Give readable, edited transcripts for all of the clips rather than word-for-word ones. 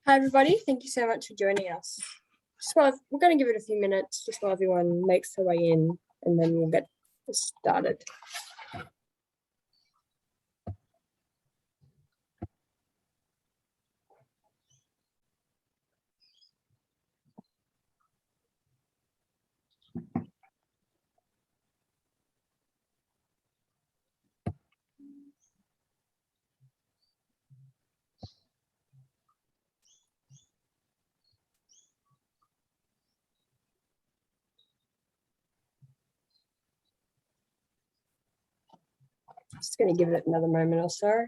Hi everybody, thank you so much for joining us. We're going to give it a few minutes just while everyone makes their way in, and then we'll get started. Just going to give it another moment or so.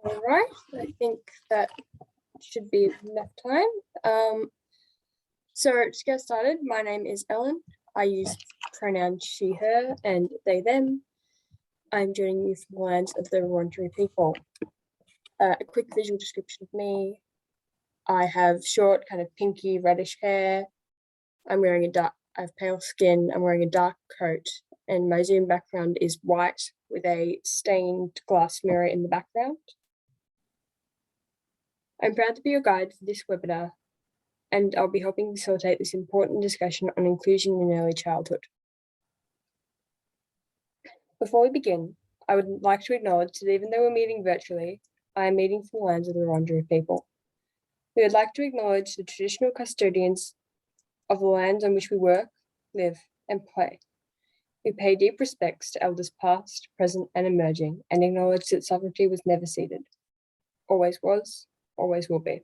All right, I think that should be enough time. So to get started, my name is Ellen. I use pronouns she, her, and they, them. I'm joining you from the lands of the Wurundjeri people. A quick visual description of me. I have short, kind of pinky reddish hair. I have pale skin. I'm wearing a dark coat, and my Zoom background is white with a stained glass mirror in the background. I'm proud to be your guide for this webinar, and I'll be helping facilitate this important discussion on inclusion in early childhood. Before we begin, I would like to acknowledge that even though we're meeting virtually, I am meeting from the lands of the Wurundjeri people. We would like to acknowledge the traditional custodians of the lands on which we work, live, and play. We pay deep respects to elders past, present, and emerging, and acknowledge that sovereignty was never ceded. Always was, always will be.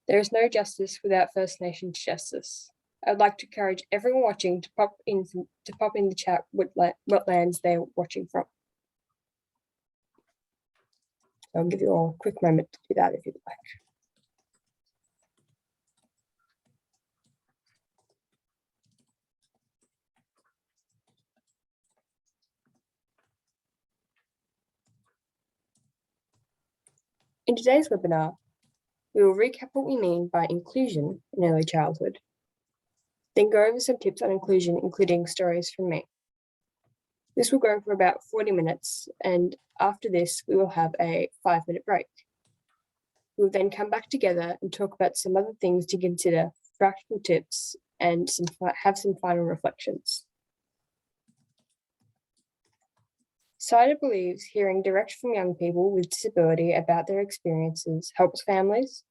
There is no justice without First Nations justice. I would like to encourage everyone watching to pop in the chat what lands they're watching from. I'll give you all a quick moment to do that if you'd like. In today's webinar, we will recap what we mean by inclusion in early childhood, then go over some tips on inclusion, including stories from me. This will go for about 40 minutes, and after this, we will have a 5-minute break. We'll then come back together and talk about some other things to consider, practical tips, and have some final reflections. CYDA believes hearing direct from young people with disability about their experiences helps families,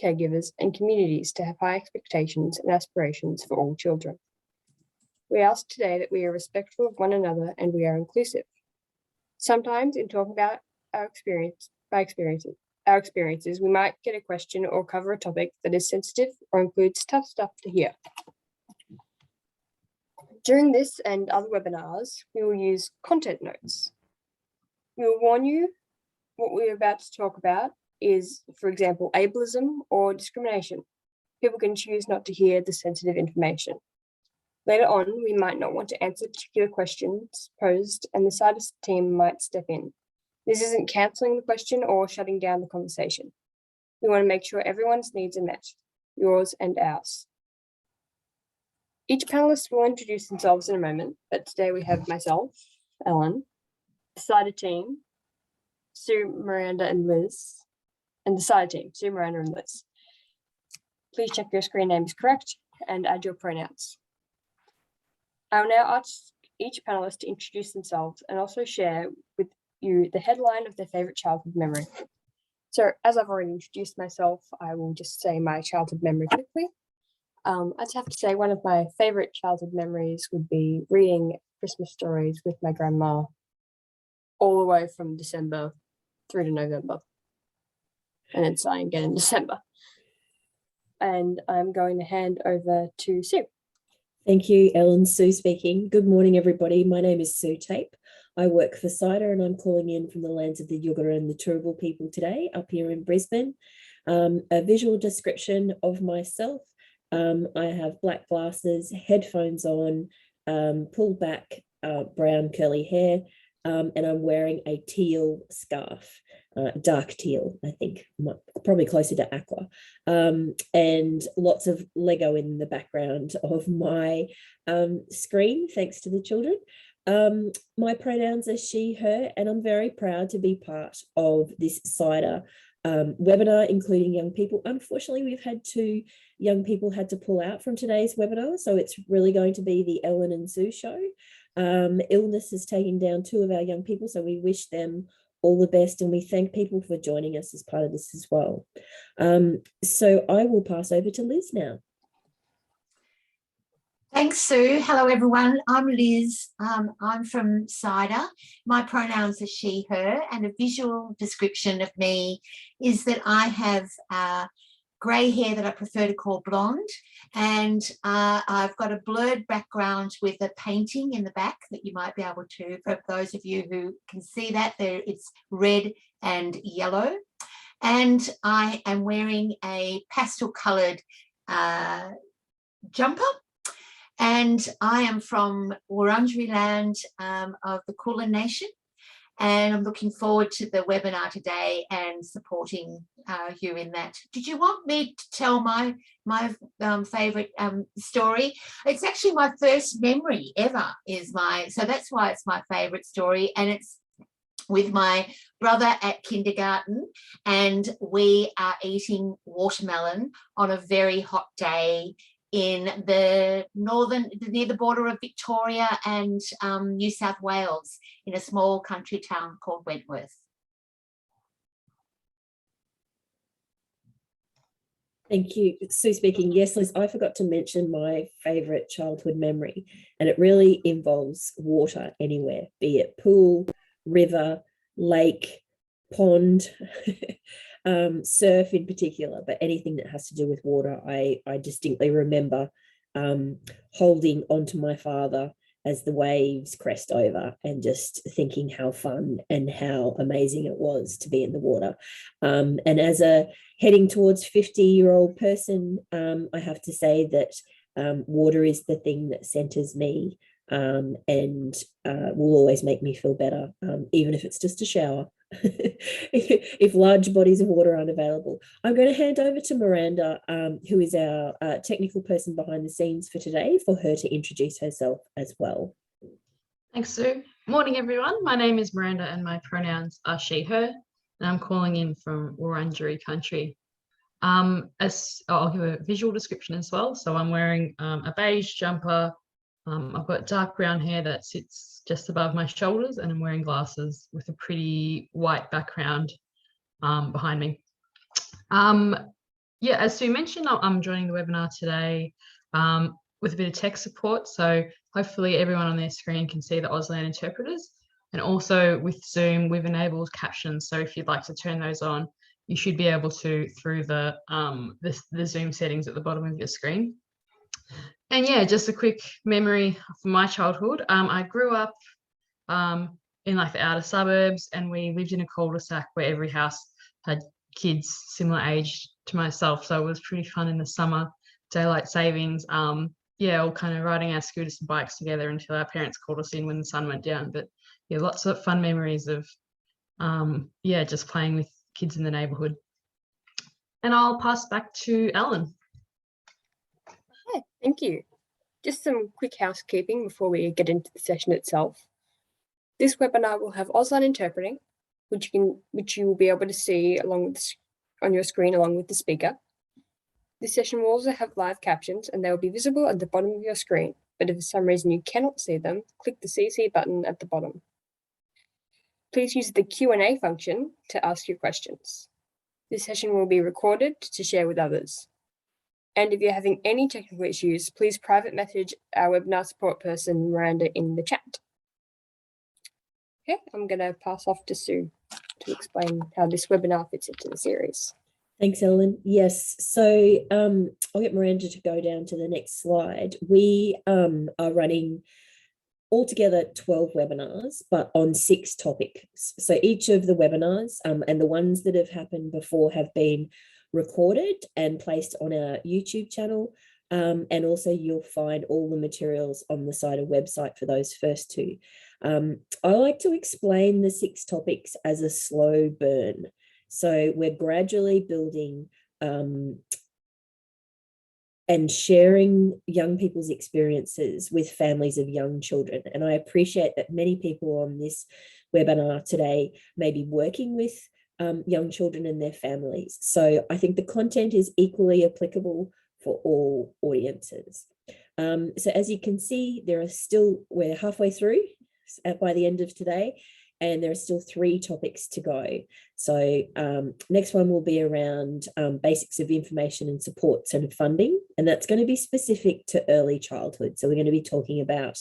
caregivers, and communities to have high expectations and aspirations for all children. We ask today that we are respectful of one another and we are inclusive. Sometimes in talking about our experiences, we might get a question or cover a topic that is sensitive or includes tough stuff to hear. During this and other webinars, we will use content notes. We will warn you what we're about to talk about is, for example, ableism or discrimination. People can choose not to hear the sensitive information. Later on, we might not want to answer particular questions posed, and the CYDA team might step in. This isn't cancelling the question or shutting down the conversation. We want to make sure everyone's needs are met, yours and ours. Each panelist will introduce themselves in a moment, but today we have myself, Ellen, the CYDA team, Sue, Miranda, and Liz, and the CYDA team, Sue, Miranda, and Liz. Please check your screen name is correct and add your pronouns. I will now ask each panelist to introduce themselves and also share with you the headline of their favorite childhood memory. So as I've already introduced myself, I will just say my childhood memory quickly. I'd have to say one of my favorite childhood memories would be reading Christmas stories with my grandma all the way from December through to November. and then starting again in December. And I'm going to hand over to Sue. Thank you, Ellen. Sue speaking. Good morning, everybody. My name is Sue Tape. I work for CYDA and I'm calling in from the lands of the Yugara and the Turrbal people today up here in Brisbane. A visual description of myself. I have black glasses, headphones on, pulled back brown curly hair, and I'm wearing a teal scarf, dark teal, I think, probably closer to aqua, and lots of Lego in the background of my screen, thanks to the children. My pronouns are she, her, and I'm very proud to be part of this CYDA webinar, including young people. Unfortunately, we've had 2 young people had to pull out from today's webinar, so it's really going to be the Ellen and Sue show. Illness has taken down 2 of our young people, so we wish them all the best and we thank people for joining us as part of this as well. So I will pass over to Liz now. Thanks, Sue. Hello, everyone. I'm Liz. I'm from CYDA. My pronouns are she, her, and a visual description of me is that I have grey hair that I prefer to call blonde, and I've got a blurred background with a painting in the back that you might be able to, for those of you who can see that, there it's red and yellow. And I am wearing a pastel coloured jumper. And I am from Wurundjeri land of the Kulin Nation, and I'm looking forward to the webinar today and supporting you in that. Did you want me to tell my favourite story? It's actually my first memory ever, so that's why it's my favourite story, and it's with my brother at kindergarten, and we are eating watermelon on a very hot day in the near the border of Victoria and New South Wales, in a small country town called Wentworth. Thank you. Sue speaking. Yes, Liz, I forgot to mention my favourite childhood memory, and it really involves water anywhere, be it pool, river, lake, pond, surf in particular, but anything that has to do with water. I distinctly remember holding onto my father as the waves crest over and just thinking how fun and how amazing it was to be in the water. And as a heading towards 50-year-old person, I have to say that water is the thing that centers me and will always make me feel better, even if it's just a shower. If large bodies of water aren't available. I'm going to hand over to Miranda, who is our technical person behind the scenes for today, for her to introduce herself as well. Thanks, Sue. Morning, everyone. My name is Miranda and my pronouns are she, her, and I'm calling in from Wurundjeri country. I'll give a visual description as well. So I'm wearing a beige jumper. I've got dark brown hair that sits just above my shoulders, and I'm wearing glasses with a pretty white background behind me. Yeah, as Sue mentioned, I'm joining the webinar today with a bit of tech support. So hopefully everyone on their screen can see the Auslan interpreters. And also with Zoom, we've enabled captions. So if you'd like to turn those on, you should be able to through the Zoom settings at the bottom of your screen. And yeah, just a quick memory from my childhood. I grew up in like the outer suburbs, and we lived in a cul-de-sac where every house had kids similar age to myself. So it was pretty fun in the summer, daylight savings. Yeah, all kind of riding our scooters and bikes together until our parents called us in when the sun went down. But yeah, lots of fun memories of yeah, just playing with kids in the neighborhood. And I'll pass back to Ellen. Hi, thank you. Just some quick housekeeping before we get into the session itself. This webinar will have Auslan interpreting, which you will be able to see along with on your screen along with the speaker. This session will also have live captions, and they will be visible at the bottom of your screen. But if for some reason you cannot see them, click the CC button at the bottom. Please use the Q&A function to ask your questions. This session will be recorded to share with others. And if you're having any technical issues, please private message our webinar support person, Miranda, in the chat. Okay, I'm going to pass off to Sue. to explain how this webinar fits into the series. Thanks, Ellen. Yes, so I'll get Miranda to go down to the next slide. We are running altogether 12 webinars, but on 6 topics. So each of the webinars and the ones that have happened before have been recorded and placed on our YouTube channel. And also you'll find all the materials on the CYDA website for those first 2. I like to explain the 6 topics as a slow burn. So we're gradually building and sharing young people's experiences with families of young children. And I appreciate that many people on this webinar today may be working with young children and their families. So I think the content is equally applicable for all audiences. So as you can see, we're halfway through by the end of today, and there are still 3 topics to go. So next one will be around basics of information and supports and funding, and that's going to be specific to early childhood. So we're going to be talking about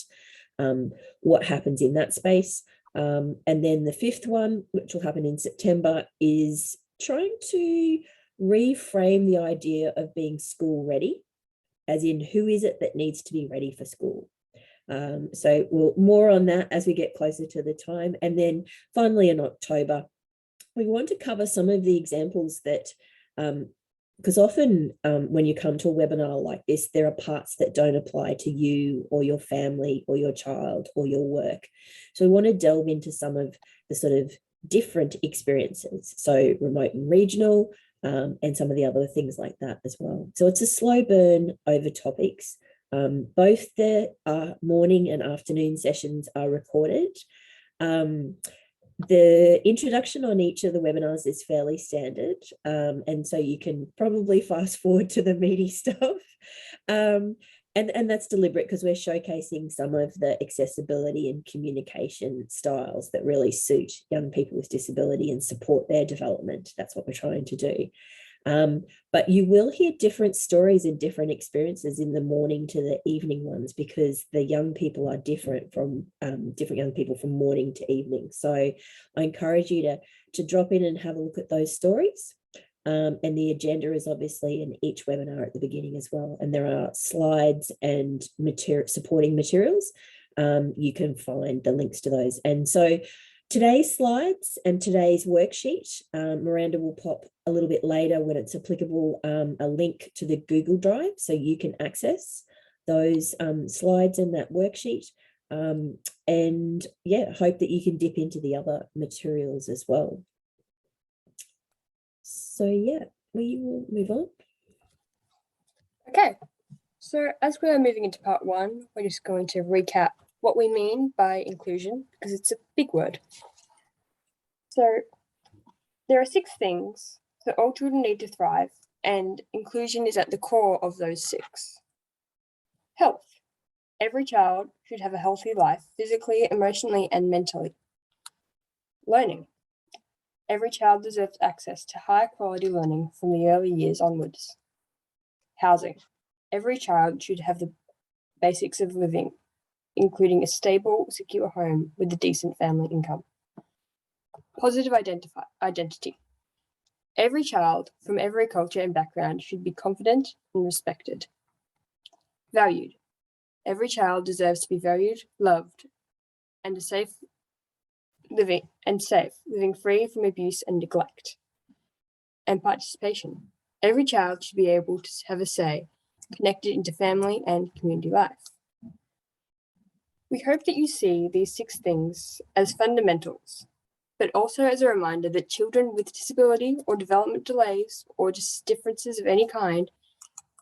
what happens in that space. And then the 5th one, which will happen in September, is trying to reframe the idea of being school ready, as in who is it that needs to be ready for school. So we'll more on that as we get closer to the time. And then finally in October, we want to cover some of the examples that, because often when you come to a webinar like this, there are parts that don't apply to you or your family or your child or your work. So we want to delve into some of the sort of different experiences. So remote and regional, and some of the other things like that as well. So it's a slow burn over topics. Both the morning and afternoon sessions are recorded. The introduction on each of the webinars is fairly standard, and so you can probably fast forward to the meaty stuff. And that's deliberate because we're showcasing some of the accessibility and communication styles that really suit young people with disability and support their development. That's what we're trying to do. But you will hear different stories and different experiences in the morning to the evening ones, because the young people are different from different young people from morning to evening. So I encourage you to drop in and have a look at those stories. And the agenda is obviously in each webinar at the beginning as well. And there are slides and supporting materials. You can find the links to those. And so today's slides and today's worksheet, Miranda will pop a little bit later when it's applicable, a link to the Google Drive so you can access those slides and that worksheet. And yeah, hope that you can dip into the other materials as well. So yeah, we will move on. Okay, so as we are moving into part 1, we're just going to recap what we mean by inclusion, because it's a big word. So there are 6 things that all children need to thrive, and inclusion is at the core of those 6. Health. Every child should have a healthy life, physically, emotionally, and mentally. Learning. Every child deserves access to high quality learning from the early years onwards. Housing. Every child should have the basics of living, including a stable, secure home with a decent family income. Positive identity. Every child from every culture and background should be confident and respected. Valued. Every child deserves to be valued, loved, and living free from abuse and neglect. And participation. Every child should be able to have a say, connected into family and community life. We hope that you see these 6 things as fundamentals, but also as a reminder that children with disability or development delays or just differences of any kind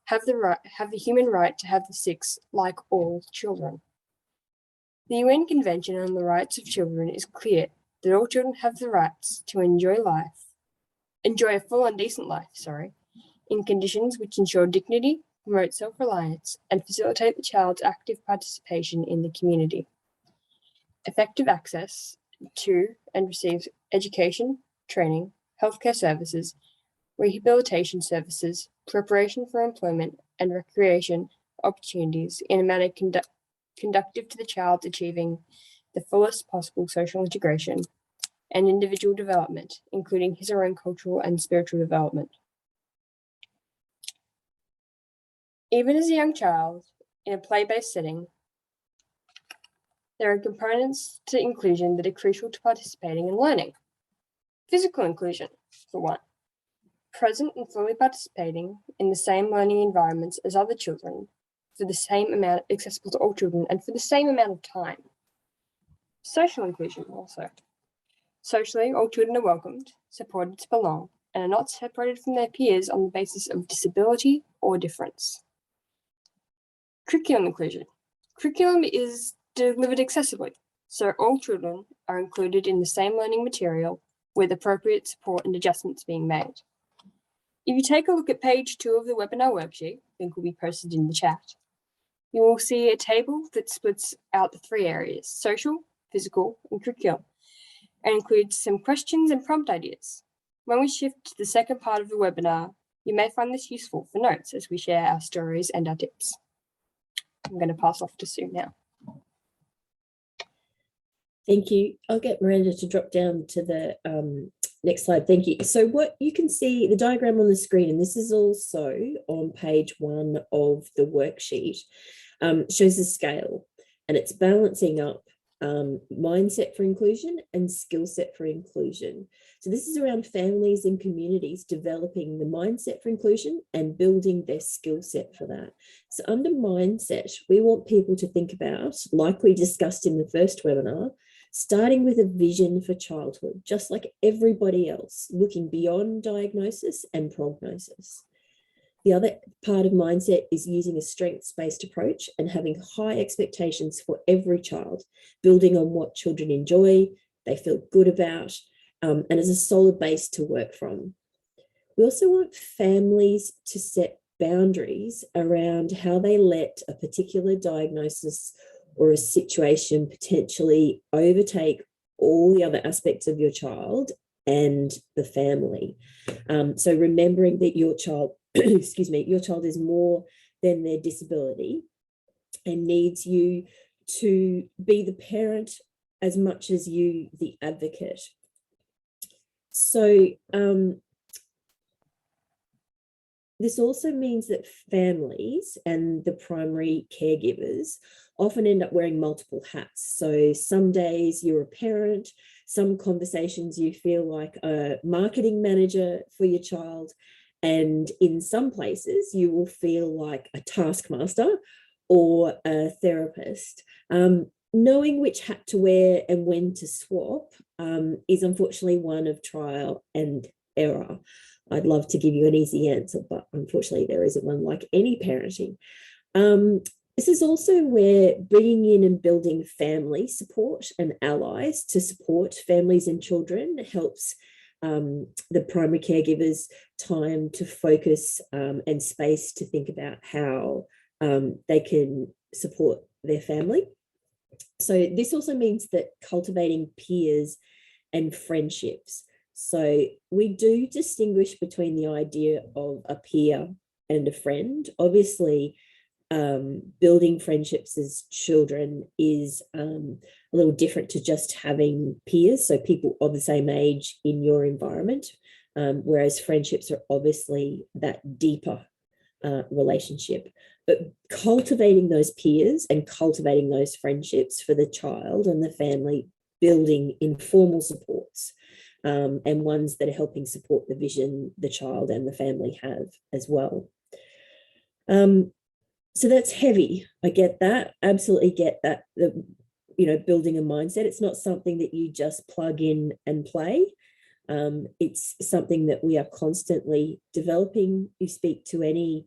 have the human right to have the 6 like all children. The UN Convention on the Rights of Children is clear that all children have the rights to enjoy a full and decent life, in conditions which ensure dignity, promote self-reliance, and facilitate the child's active participation in the community. Effective access to and receive education, training, healthcare services, rehabilitation services, preparation for employment, and recreation opportunities in a manner conducive to the child achieving the fullest possible social integration and individual development, including his or her own cultural and spiritual development. Even as a young child, in a play-based setting, there are components to inclusion that are crucial to participating in learning. Physical inclusion, for one. Present and fully participating in the same learning environments as other children for the same amount, accessible to all children, and for the same amount of time. Social inclusion also. Socially, all children are welcomed, supported to belong, and are not separated from their peers on the basis of disability or difference. Curriculum inclusion. Curriculum is delivered accessibly, so all children are included in the same learning material with appropriate support and adjustments being made. If you take a look at page 2 of the webinar worksheet, link will be posted in the chat, you will see a table that splits out the 3 areas, social, physical, and curriculum, and includes some questions and prompt ideas. When we shift to the second part of the webinar, you may find this useful for notes as we share our stories and our tips. I'm going to pass off to Sue now. Thank you. I'll get Miranda to drop down to the next slide. Thank you. So what you can see, the diagram on the screen, and this is also on page 1 of the worksheet, shows the scale, and it's balancing up mindset for inclusion and skill set for inclusion. So this is around families and communities developing the mindset for inclusion and building their skill set for that. So under mindset, we want people to think about, like we discussed in the first webinar, starting with a vision for childhood, just like everybody else, looking beyond diagnosis and prognosis. The other part of mindset is using a strengths-based approach and having high expectations for every child, building on what children enjoy, they feel good about, and as a solid base to work from. We also want families to set boundaries around how they let a particular diagnosis or a situation potentially overtake all the other aspects of your child and the family. So remembering that your child, excuse me, your child is more than their disability and needs you to be the parent as much as you the advocate. So this also means that families and the primary caregivers often end up wearing multiple hats. So some days you're a parent, some conversations you feel like a marketing manager for your child, and in some places you will feel like a taskmaster or a therapist. Knowing which hat to wear and when to swap is unfortunately one of trial and error. I'd love to give you an easy answer, but unfortunately there isn't one like any parenting. This is also where bringing in and building family support and allies to support families and children helps the primary caregivers time to focus and space to think about how they can support their family. So this also means that cultivating peers and friendships. So we do distinguish between the idea of a peer and a friend. Obviously, building friendships as children is a little different to just having peers, so people of the same age in your environment, whereas friendships are obviously that deeper relationship. But cultivating those peers and cultivating those friendships for the child and the family, building informal supports and ones that are helping support the vision the child and the family have as well. So that's heavy. I get that. Absolutely get that. Building a mindset. It's not something that you just plug in and play. It's something that we are constantly developing. You speak to any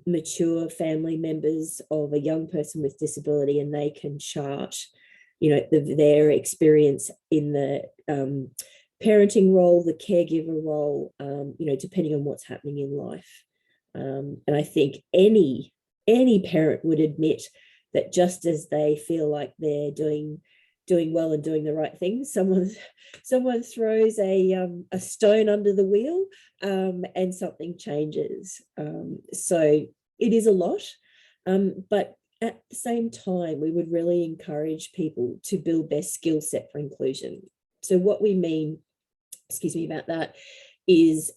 mature family members of a young person with disability, and they can chart, their experience in the parenting role, the caregiver role, depending on what's happening in life. And I think any parent would admit that just as they feel like they're doing well and doing the right thing, someone throws a stone under the wheel and something changes. So it is a lot, but at the same time, we would really encourage people to build their skill set for inclusion. So what we mean, excuse me, about that is,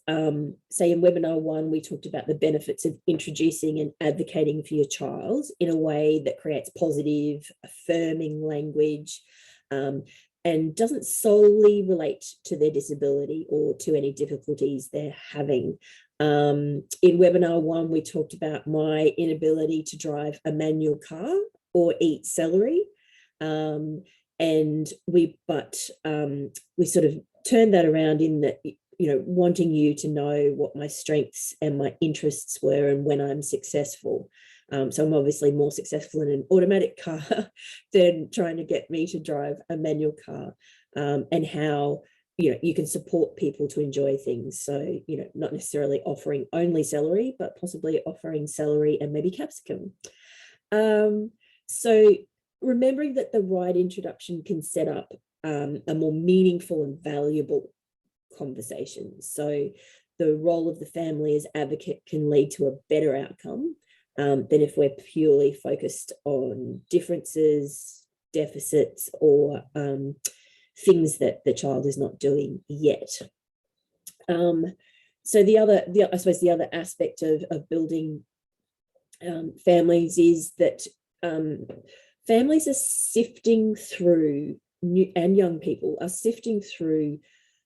say in webinar 1, we talked about the benefits of introducing and advocating for your child in a way that creates positive, affirming language, and doesn't solely relate to their disability or to any difficulties they're having. In webinar 1, we talked about my inability to drive a manual car or eat celery. And we sort of turned that around in that, wanting you to know what my strengths and my interests were and when I'm successful. So I'm obviously more successful in an automatic car than trying to get me to drive a manual car, and how, you can support people to enjoy things. So, not necessarily offering only celery, but possibly offering celery and maybe capsicum. So remembering that the right introduction can set up a more meaningful and valuable conversation. So the role of the family as advocate can lead to a better outcome than if we're purely focused on differences, deficits, or things that the child is not doing yet. So I suppose the other aspect of building families is that families are sifting through, and young people are sifting through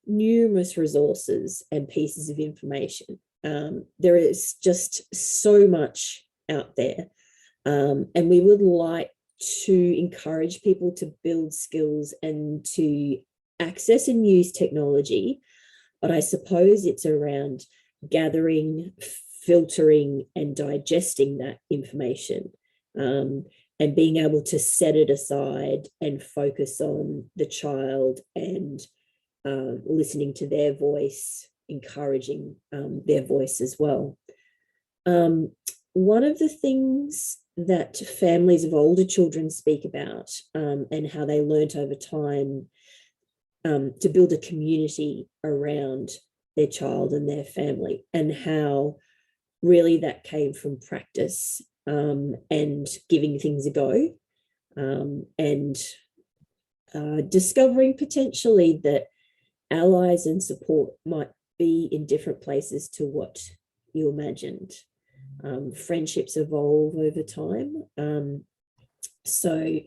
numerous resources and pieces of information. There is just so much out there, and we would like to encourage people to build skills and to access and use technology, but I suppose it's around gathering, filtering, and digesting that information, and being able to set it aside and focus on the child and listening to their voice, encouraging their voice as well. One of the things that families of older children speak about, and how they learnt over time to build a community around their child and their family, and how really that came from practice and giving things a go, and discovering potentially that allies and support might be in different places to what you imagined. Friendships evolve over time. So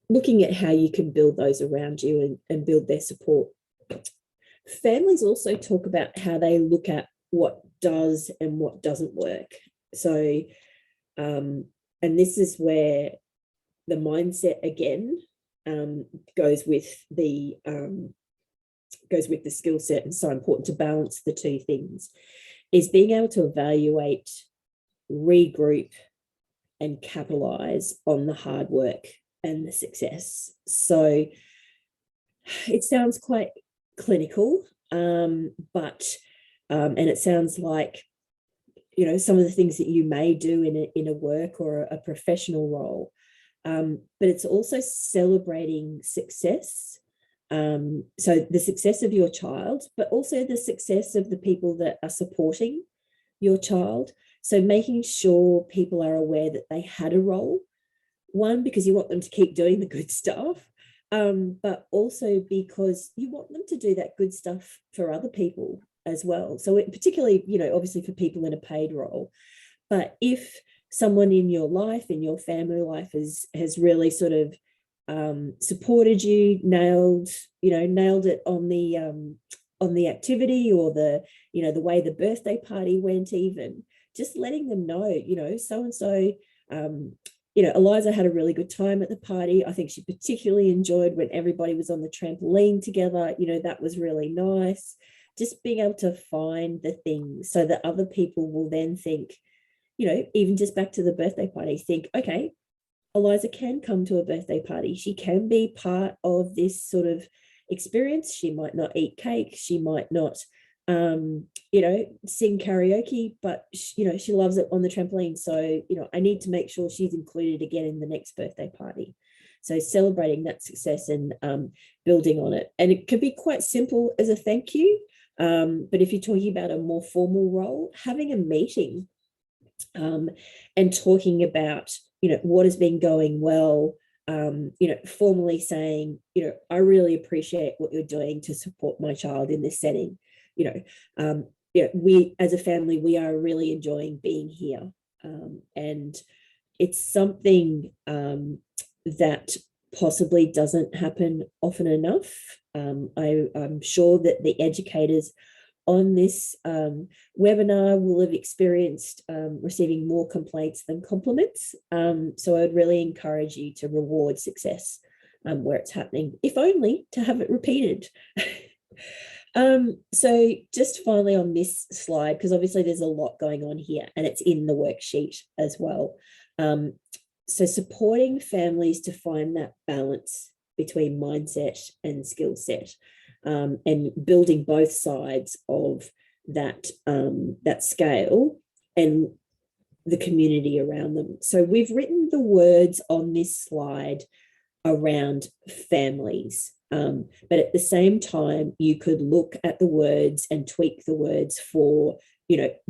looking at how you can build those around you and build their support. Families also talk about how they look at what does and what doesn't work. So, and this is where the mindset again goes with the skill set, and so important to balance the two things, is being able to evaluate, regroup, and capitalize on the hard work and the success. So it sounds quite clinical, but and it sounds like, some of the things that you may do in a work or a professional role, but it's also celebrating success. So the success of your child, but also the success of the people that are supporting your child. So making sure people are aware that they had a role, one, because you want them to keep doing the good stuff, but also because you want them to do that good stuff for other people as well. So particularly, obviously for people in a paid role, but if someone in your life, in your family life has really sort of supported you, nailed it on the activity, or the way the birthday party went, even just letting them know, so-and-so, Eliza had a really good time at the party. I think she particularly enjoyed when everybody was on the trampoline together. That was really nice. Just being able to find the things so that other people will then think, even just back to the birthday party, think, okay, Eliza can come to a birthday party. She can be part of this sort of experience. She might not eat cake. She might not, sing karaoke, but, she loves it on the trampoline. So, I need to make sure she's included again in the next birthday party. So celebrating that success and building on it. And it could be quite simple as a thank you. But if you're talking about a more formal role, having a meeting and talking about, what has been going well, formally saying, I really appreciate what you're doing to support my child in this setting. We as a family, we are really enjoying being here. And it's something that possibly doesn't happen often enough. I'm sure that the educators on this webinar will have experienced receiving more complaints than compliments. So I'd really encourage you to reward success where it's happening, if only to have it repeated. So just finally on this slide, because obviously there's a lot going on here and it's in the worksheet as well. So supporting families to find that balance between mindset and skill set, and building both sides of that, that scale and the community around them. So we've written the words on this slide around families, but at the same time, you could look at the words and tweak the words for,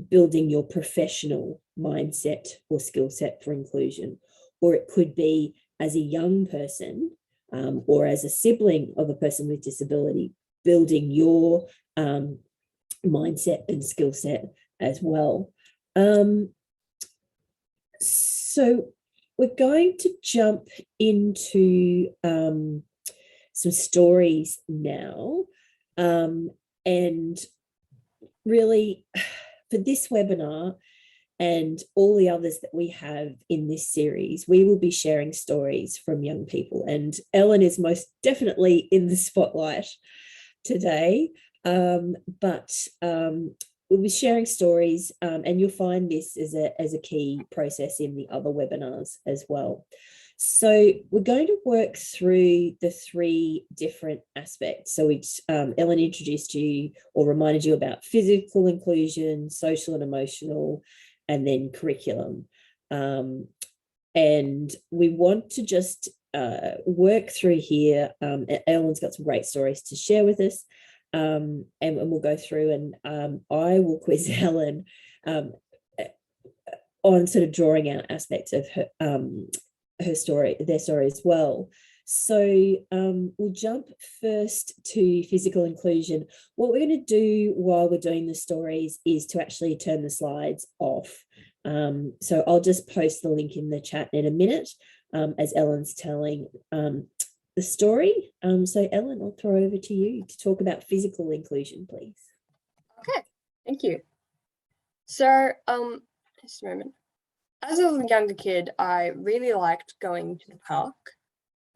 building your professional mindset or skill set for inclusion. Or it could be as a young person, or as a sibling of a person with disability, building your mindset and skill set as well. So we're going to jump into some stories now. And really, for this webinar, and all the others that we have in this series, we will be sharing stories from young people. And Ellen is most definitely in the spotlight today. But we'll be sharing stories, and you'll find this as a key process in the other webinars as well. So we're going to work through the 3 different aspects. So Ellen introduced you or reminded you about physical inclusion, social and emotional, and then curriculum. And we want to just work through here. Ellen's got some great stories to share with us, and we'll go through, and I will quiz Ellen on sort of drawing out aspects of their story as well. So we'll jump first to physical inclusion. What we're going to do while we're doing the stories is to actually turn the slides off. So I'll just post the link in the chat in a minute as Ellen's telling the story. So Ellen, I'll throw over to you to talk about physical inclusion, please. Okay, thank you. So just a moment. As a younger kid, I really liked going to the park,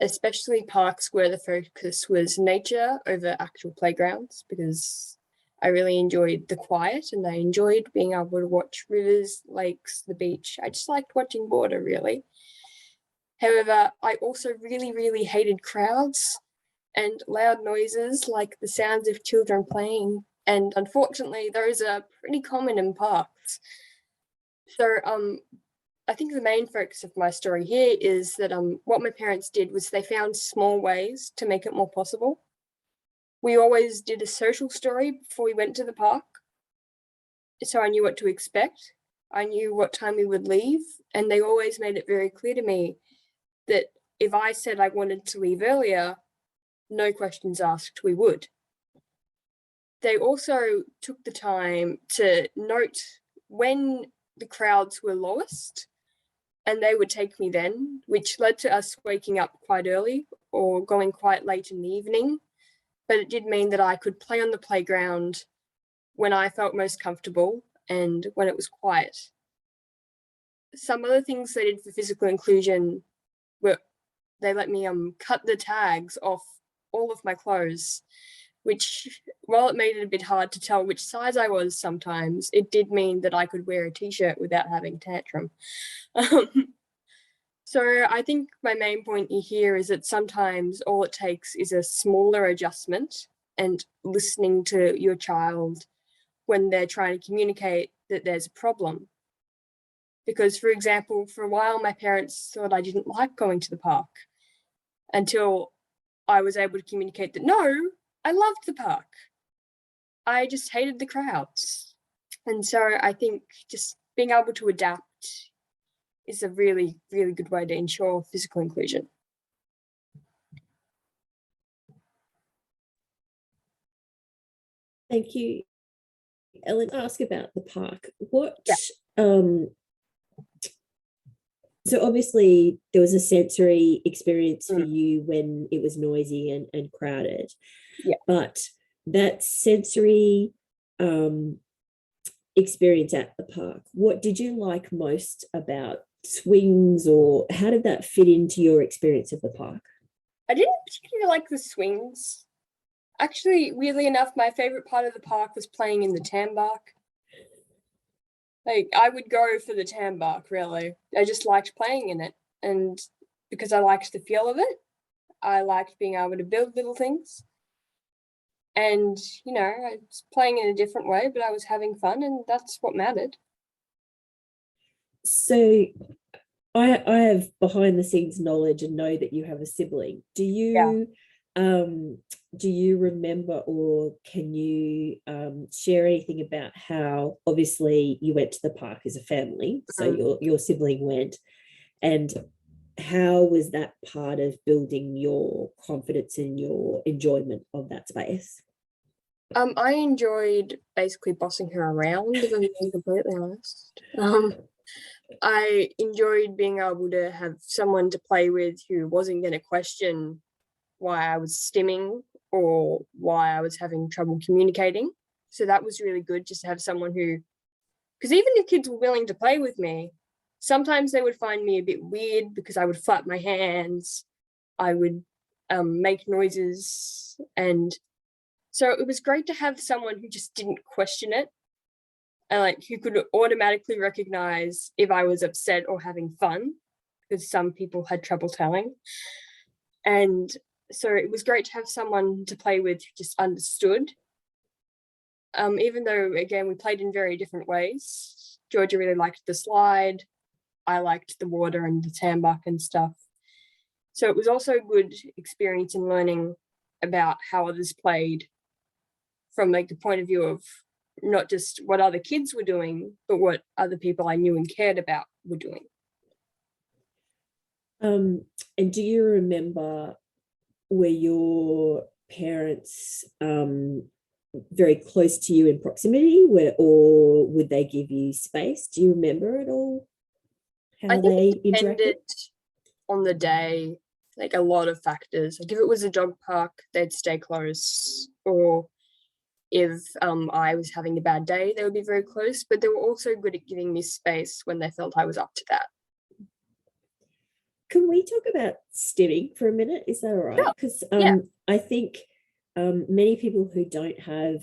especially parks where the focus was nature over actual playgrounds, because I really enjoyed the quiet and I enjoyed being able to watch rivers, lakes, the beach. I just liked watching water, really. However, I also really, really hated crowds and loud noises like the sounds of children playing. And unfortunately, those are pretty common in parks. So I think the main focus of my story here is that what my parents did was they found small ways to make it more possible. We always did a social story before we went to the park, so I knew what to expect. I knew what time we would leave, and they always made it very clear to me that if I said I wanted to leave earlier, no questions asked, we would. They also took the time to note when the crowds were lowest, and they would take me then, which led to us waking up quite early or going quite late in the evening. But it did mean that I could play on the playground when I felt most comfortable and when it was quiet. Some other things they did for physical inclusion were they let me cut the tags off all of my clothes, which, while it made it a bit hard to tell which size I was sometimes, it did mean that I could wear a t-shirt without having a tantrum. So I think my main point here is that sometimes all it takes is a smaller adjustment and listening to your child when they're trying to communicate that there's a problem. Because, for example, for a while, my parents thought I didn't like going to the park until I was able to communicate that, no, I loved the park. I just hated the crowds. And so I think just being able to adapt is a really, really good way to ensure physical inclusion. Thank you, Ellen. Ask about the park. What Yeah. So obviously there was a sensory experience for Mm. you when it was noisy and crowded. Yeah. But that sensory experience at the park, what did you like most about swings, or how did that fit into your experience of the park? I didn't particularly like the swings. Actually, weirdly enough, my favorite part of the park was playing in the tambark. Like, I would go for the tambark, really. I just liked playing in it. And because I liked the feel of it, I liked being able to build little things. And, you know, I was playing in a different way, but I was having fun, and that's what mattered. So I have behind the scenes knowledge and know that you have a sibling. Do you remember, or can you share anything about how obviously you went to the park as a family, so your sibling went, and how was that part of building your confidence and your enjoyment of that space? I enjoyed basically bossing her around, if I'm being completely honest. I enjoyed being able to have someone to play with who wasn't going to question why I was stimming or why I was having trouble communicating. So that was really good, just to have someone who, because even if kids were willing to play with me, sometimes they would find me a bit weird because I would flap my hands, I would make noises, and so it was great to have someone who just didn't question it, and like who could automatically recognize if I was upset or having fun, because some people had trouble telling. And so it was great to have someone to play with who just understood. Even though, again, we played in very different ways. Georgia really liked the slide. I liked the water and the tambuck and stuff. So it was also a good experience in learning about how others played from like the point of view of not just what other kids were doing, but what other people I knew and cared about were doing. And do you remember, were your parents very close to you in proximity, or would they give you space? Do you remember at all how they interacted? On the day, like a lot of factors. Like if it was a dog park, they'd stay close, or if I was having a bad day, they would be very close, but they were also good at giving me space when they felt I was up to that. Can we talk about stimming for a minute? Is that all right? Because I think many people who don't have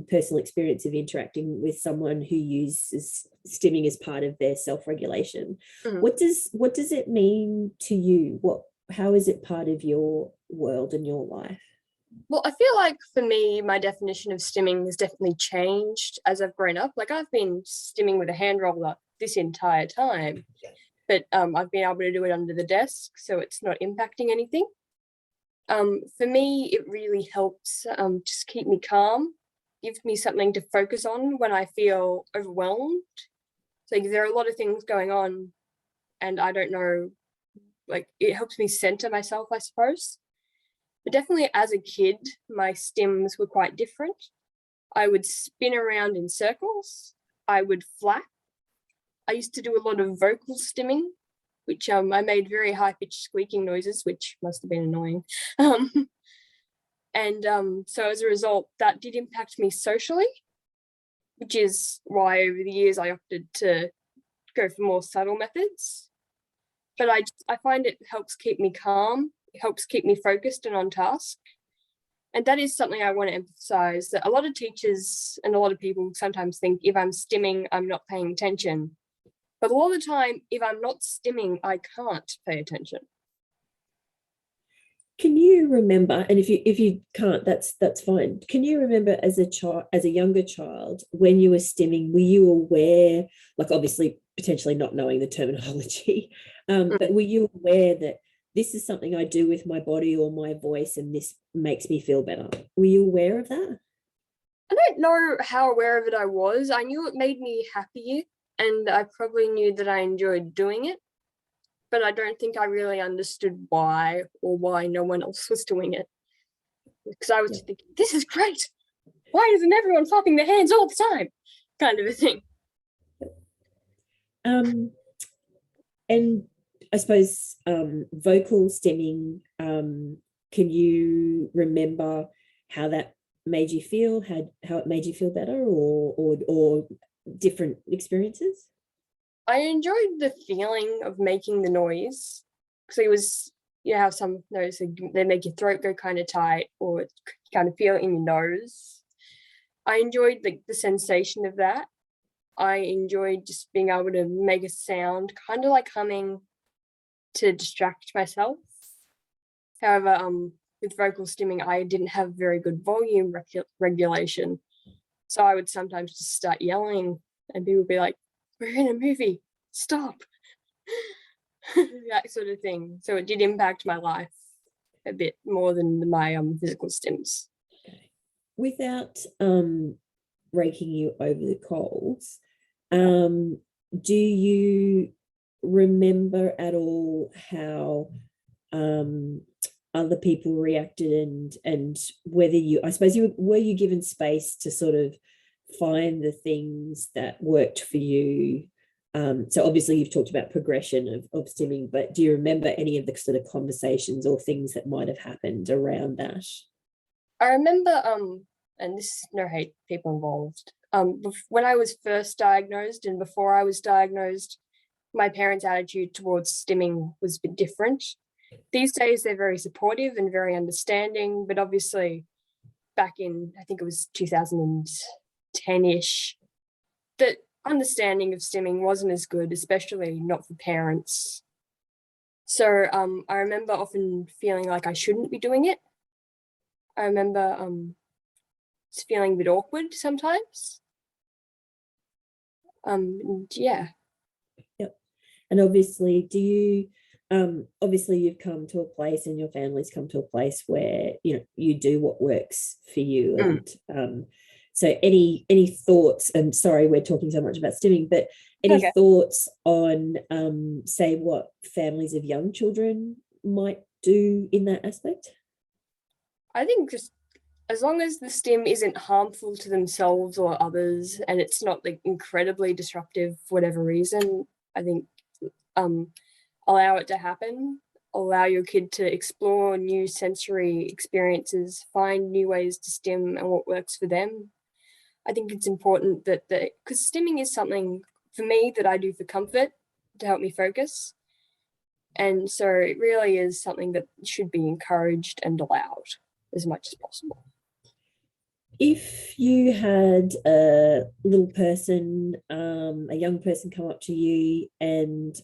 personal experience of interacting with someone who uses stimming as part of their self-regulation, what does it mean to you? How is it part of your world and your life? Well, I feel like for me, my definition of stimming has definitely changed as I've grown up. Like I've been stimming with a hand roller this entire time, but I've been able to do it under the desk, so it's not impacting anything. For me, it really helps just keep me calm, gives me something to focus on when I feel overwhelmed. So there are a lot of things going on and I don't know, like it helps me center myself, I suppose. But definitely as a kid, my stims were quite different. I would spin around in circles. I would flap. I used to do a lot of vocal stimming, which I made very high-pitched squeaking noises, which must have been annoying. So as a result, that did impact me socially, which is why over the years I opted to go for more subtle methods. But I find it helps keep me calm. It helps keep me focused and on task. And that is something I want to emphasize, that a lot of teachers and a lot of people sometimes think if I'm stimming, I'm not paying attention. But a lot of the time, if I'm not stimming, I can't pay attention. Can you remember, and if you can't, that's fine. Can you remember as a younger child, when you were stimming, were you aware, like obviously potentially not knowing the terminology, but were you aware that this is something I do with my body or my voice and this makes me feel better? Were you aware of that? I don't know how aware of it I was. I knew it made me happy and I probably knew that I enjoyed doing it, but I don't think I really understood why or why no one else was doing it. Because I was just thinking, this is great. Why isn't everyone clapping their hands all the time? Kind of a thing. And I suppose vocal stemming, can you remember how that made you feel, how it made you feel better, or different experiences? I enjoyed the feeling of making the noise, because it was, you know how some noise, they make your throat go kind of tight, or kind of feel it in your nose. I enjoyed the sensation of that. I enjoyed just being able to make a sound, kind of like humming, to distract myself. However, with vocal stimming, I didn't have very good volume regulation. So I would sometimes just start yelling and people would be like, "We're in a movie, stop." That sort of thing. So it did impact my life a bit more than my physical stims. Without raking you over the coals, do you remember at all how other people reacted, and whether you, I suppose, were you given space to sort of find the things that worked for you? So obviously you've talked about progression of stimming, but do you remember any of the sort of conversations or things that might have happened around that? I remember, and this is no hate people involved, when I was first diagnosed and before I was diagnosed, my parents' attitude towards stimming was a bit different. These days, they're very supportive and very understanding, but obviously back in, I think it was 2010-ish, the understanding of stimming wasn't as good, especially not for parents. So I remember often feeling like I shouldn't be doing it. I remember feeling a bit awkward sometimes. Yeah. Yep. And obviously, do you, obviously you've come to a place and your family's come to a place where, you know, you do what works for you. And so any thoughts, and sorry, we're talking so much about stimming, but any thoughts on, say, what families of young children might do in that aspect? I think just as long as the stim isn't harmful to themselves or others, and it's not like incredibly disruptive for whatever reason, I think allow it to happen. Allow your kid to explore new sensory experiences, find new ways to stim and what works for them. I think it's important that because stimming is something for me that I do for comfort, to help me focus. And so it really is something that should be encouraged and allowed as much as possible. If you had a little person, a young person come up to you and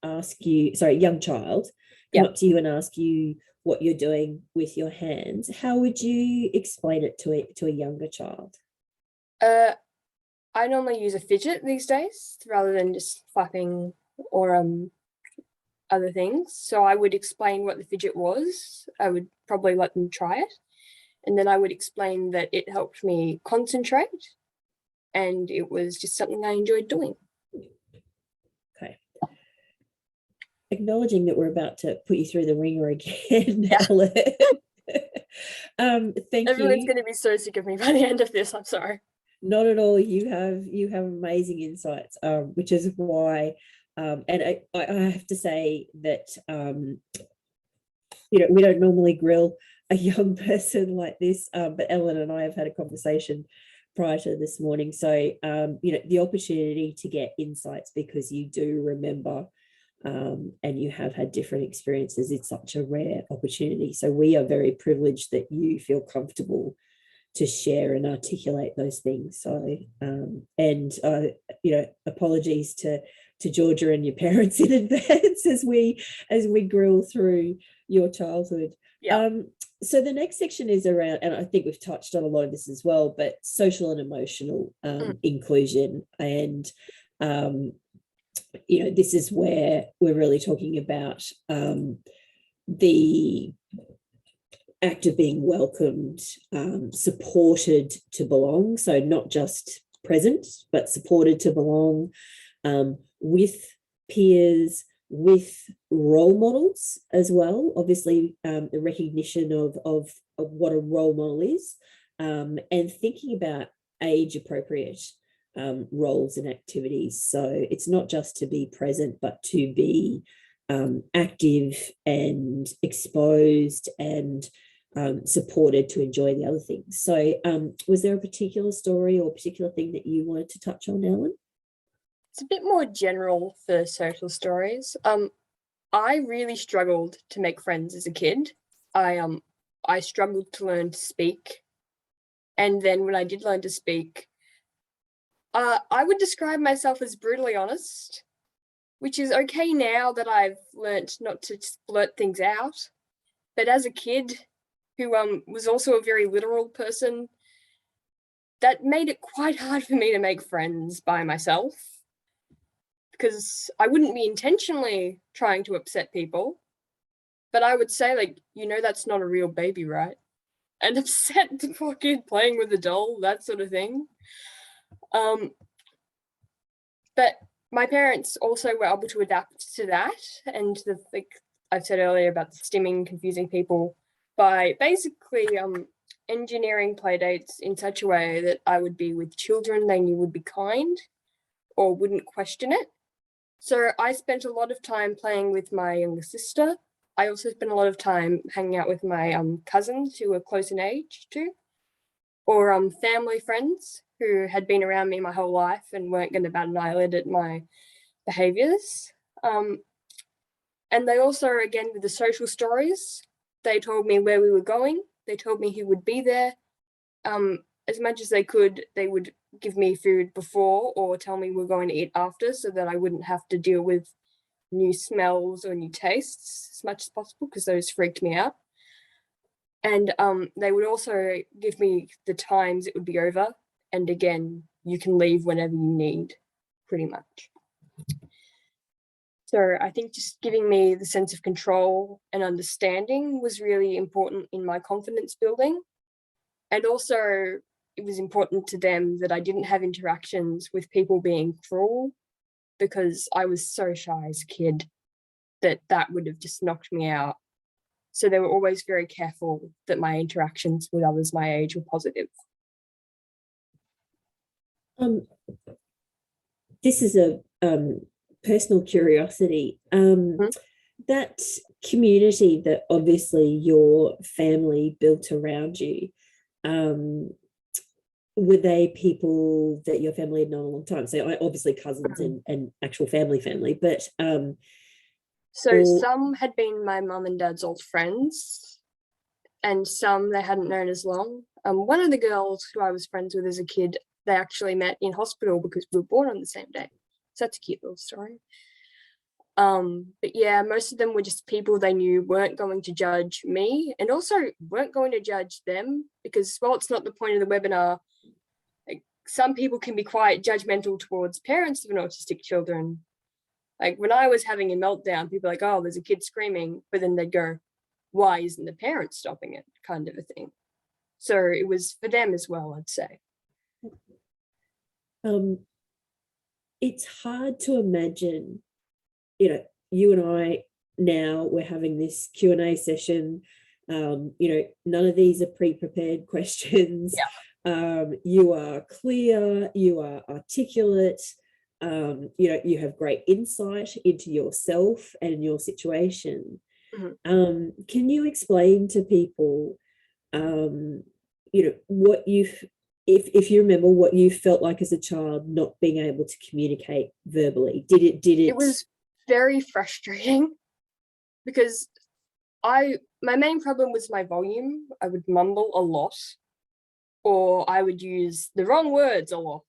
ask you, sorry, a young child come up to you and ask you what you're doing with your hands, how would you explain it to a younger child? I normally use a fidget these days rather than just flapping or other things. So I would explain what the fidget was. I would probably let them try it. And then I would explain that it helped me concentrate and it was just something I enjoyed doing. Okay. Acknowledging that we're about to put you through the ringer again, Ellen. Thank Everyone's you. going to be so sick of me by the end of this. I'm sorry. Not at all. You have amazing insights, which is why, and I have to say that, you know, we don't normally grill a young person like this, but Ellen and I have had a conversation prior to this morning. So, you know, the opportunity to get insights because you do remember and you have had different experiences, it's such a rare opportunity. So we are very privileged that you feel comfortable to share and articulate those things. So, and, you know, apologies to Georgia and your parents in advance as we grill through your childhood. Yeah. So the next section is around, and I think we've touched on a lot of this as well, but social and emotional inclusion. And, you know, this is where we're really talking about the act of being welcomed, supported to belong. So not just present, but supported to belong, with peers, with role models as well. Obviously, the recognition of what a role model is, and thinking about age appropriate roles and activities. So it's not just to be present, but to be active and exposed and supported to enjoy the other things. So was there a particular story or particular thing that you wanted to touch on, Ellen? It's a bit more general for social stories. I really struggled to make friends as a kid. I struggled to learn to speak. And then when I did learn to speak, I would describe myself as brutally honest, which is okay now that I've learnt not to just blurt things out. But as a kid who was also a very literal person, that made it quite hard for me to make friends by myself, because I wouldn't be intentionally trying to upset people, but I would say, like, that's not a real baby, right? And upset the poor kid playing with a doll, that sort of thing. But my parents also were able to adapt to that, and like I've said earlier about stimming, confusing people, by basically engineering playdates in such a way that I would be with children they knew would be kind or wouldn't question it. So I spent a lot of time playing with my younger sister. I also spent a lot of time hanging out with my cousins who were close in age too, or family friends who had been around me my whole life and weren't going to bat an eyelid at my behaviours. And they also, again, with the social stories, they told me where we were going. They told me who would be there. As much as they could, they would give me food before or tell me we're going to eat after, so that I wouldn't have to deal with new smells or new tastes as much as possible, because those freaked me out. And they would also give me the times it would be over. And again, you can leave whenever you need, pretty much. So I think just giving me the sense of control and understanding was really important in my confidence building. And also it was important to them that I didn't have interactions with people being cruel, because I was so shy as a kid that would have just knocked me out. So they were always very careful that my interactions with others my age were positive. This is a personal curiosity. That community that obviously your family built around you, were they people that your family had known a long time? So obviously cousins and actual family, but so some had been my mum and dad's old friends, and some they hadn't known as long. One of the girls who I was friends with as a kid, they actually met in hospital because we were born on the same day. So that's a cute little story. But yeah, most of them were just people they knew weren't going to judge me, and also weren't going to judge them, because while it's not the point of the webinar, like, some people can be quite judgmental towards parents of an autistic children. Like when I was having a meltdown, people were like, oh, there's a kid screaming, but then they'd go, why isn't the parent stopping it, kind of a thing. So it was for them as well, I'd say. It's hard to imagine, you and I now, we're having this Q&A session. None of these are pre-prepared questions. Yeah. You are clear, you are articulate, you have great insight into yourself and your situation. Mm-hmm. Can you explain to people, what if you remember what you felt like as a child not being able to communicate verbally? It was very frustrating, because my main problem was my volume. I would mumble a lot, or I would use the wrong words a lot,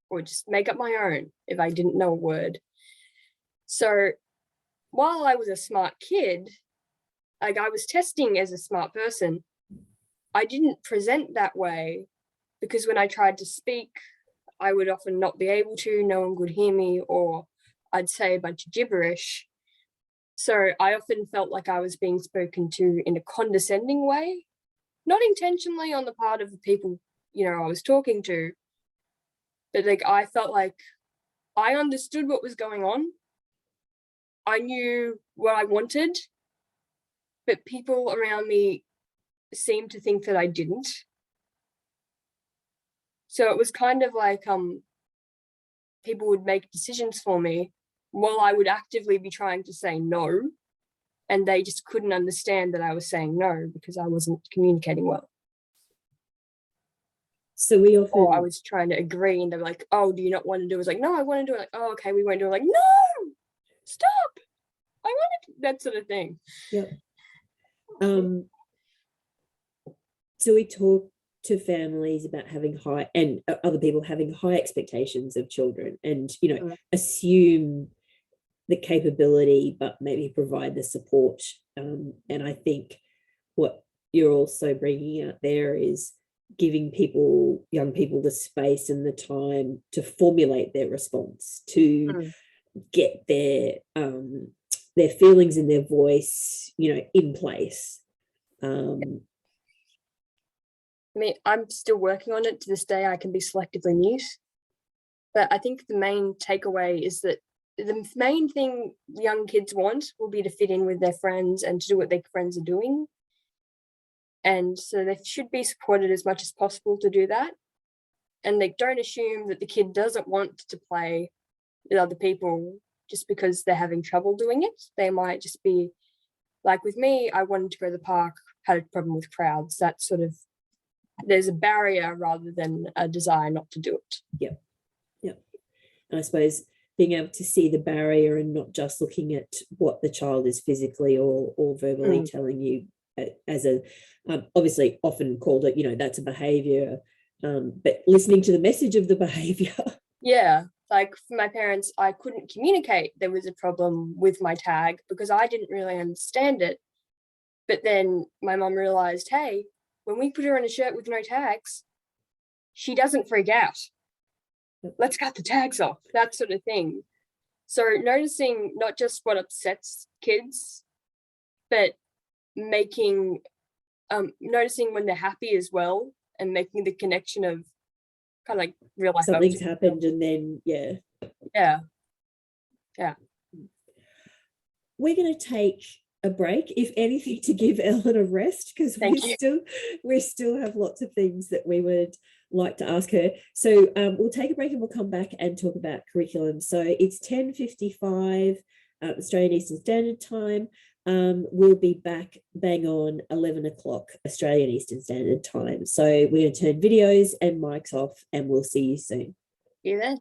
or just make up my own if I didn't know a word. So while I was a smart kid, like I was testing as a smart person, I didn't present that way, because when I tried to speak, I would often not be able to, no one could hear me, or I'd say a bunch of gibberish. So I often felt like I was being spoken to in a condescending way, not intentionally on the part of the people, I was talking to, but like I felt like I understood what was going on. I knew what I wanted, but people around me seemed to think that I didn't. So it was kind of like people would make decisions for me while I would actively be trying to say no, and they just couldn't understand that I was saying no because I wasn't communicating well. So we often, Or I was trying to agree and they were like, oh, do you not want to do it? I was like, no, I want to do it. Like, oh, okay, we won't do it. Like, no, stop. I want to, that sort of thing. Yep. So we talk to families about having high, and other people having high expectations of children, and, you know, assume the capability, but maybe provide the support. And I think what you're also bringing out there is giving people, young people, the space and the time to formulate their response, to get their feelings and their voice, you know, in place. I mean, I'm still working on it to this day. I can be selectively mute, but I think the main takeaway is that the main thing young kids want will be to fit in with their friends and to do what their friends are doing. And so they should be supported as much as possible to do that. And they don't assume that the kid doesn't want to play with other people just because they're having trouble doing it. They might just be like, with me, I wanted to go to the park, had a problem with crowds. That sort of, there's a barrier rather than a desire not to do it. Yep. Yep. And I suppose being able to see the barrier and not just looking at what the child is physically or verbally telling you as a, obviously often called it, you know, that's a behavior, but listening to the message of the behavior. Yeah, like for my parents, I couldn't communicate there was a problem with my tag because I didn't really understand it. But then my mum realized, hey, when we put her in a shirt with no tags, she doesn't freak out. Let's cut the tags off, that sort of thing. So noticing not just what upsets kids, but making, noticing when they're happy as well, and making the connection of kind of like real life. Something's happened and then, yeah. We're going to take a break, if anything, to give Ellen a rest, because we still have lots of things that we would like to ask her. So we'll take a break and we'll come back and talk about curriculum. So it's 10:55 Australian Eastern Standard Time. We'll be back bang on 11 o'clock Australian Eastern Standard Time. So we're going to turn videos and mics off, and we'll see you soon. See you then.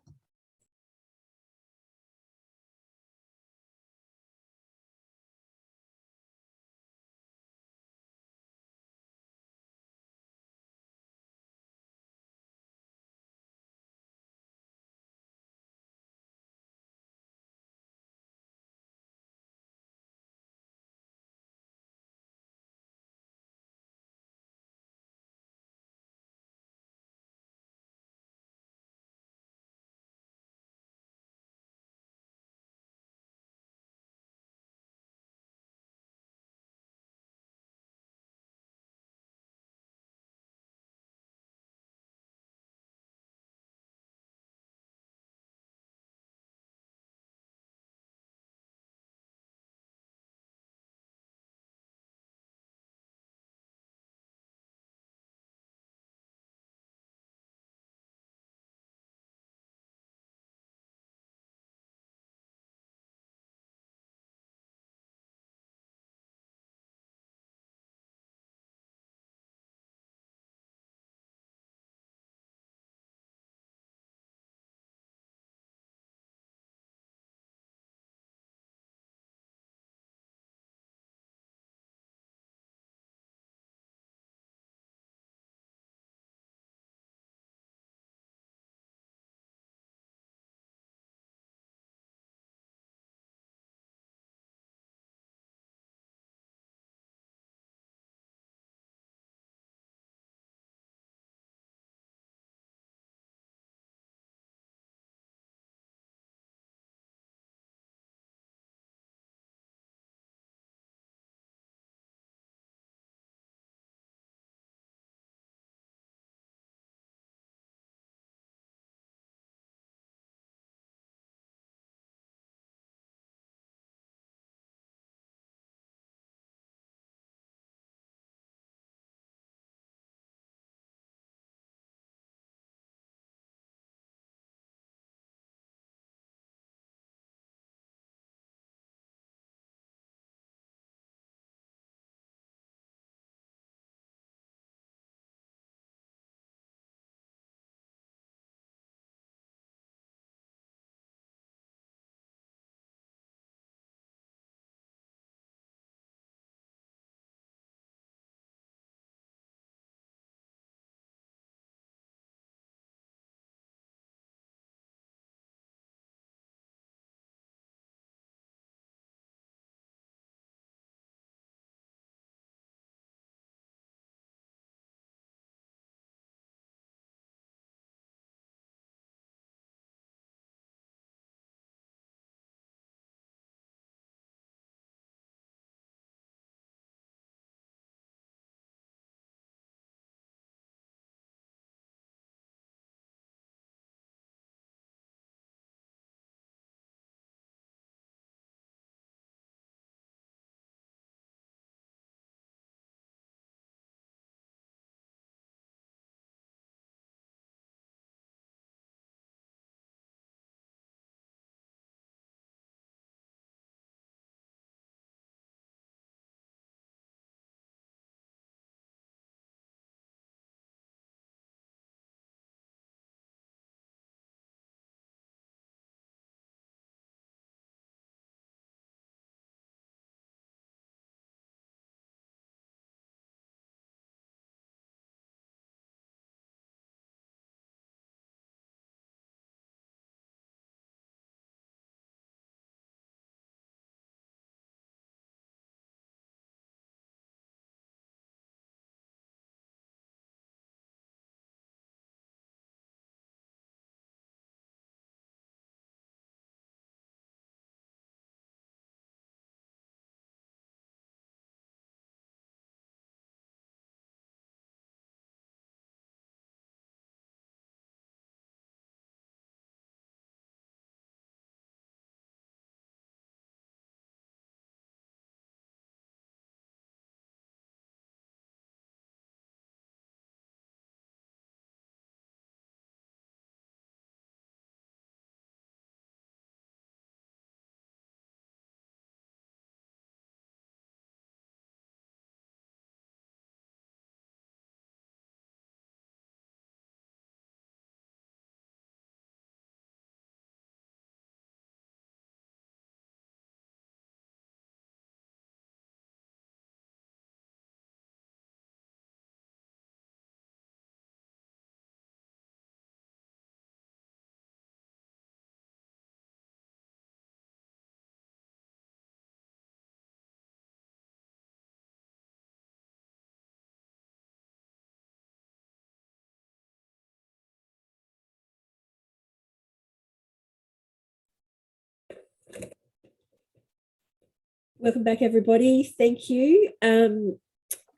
Welcome back, everybody. Thank you.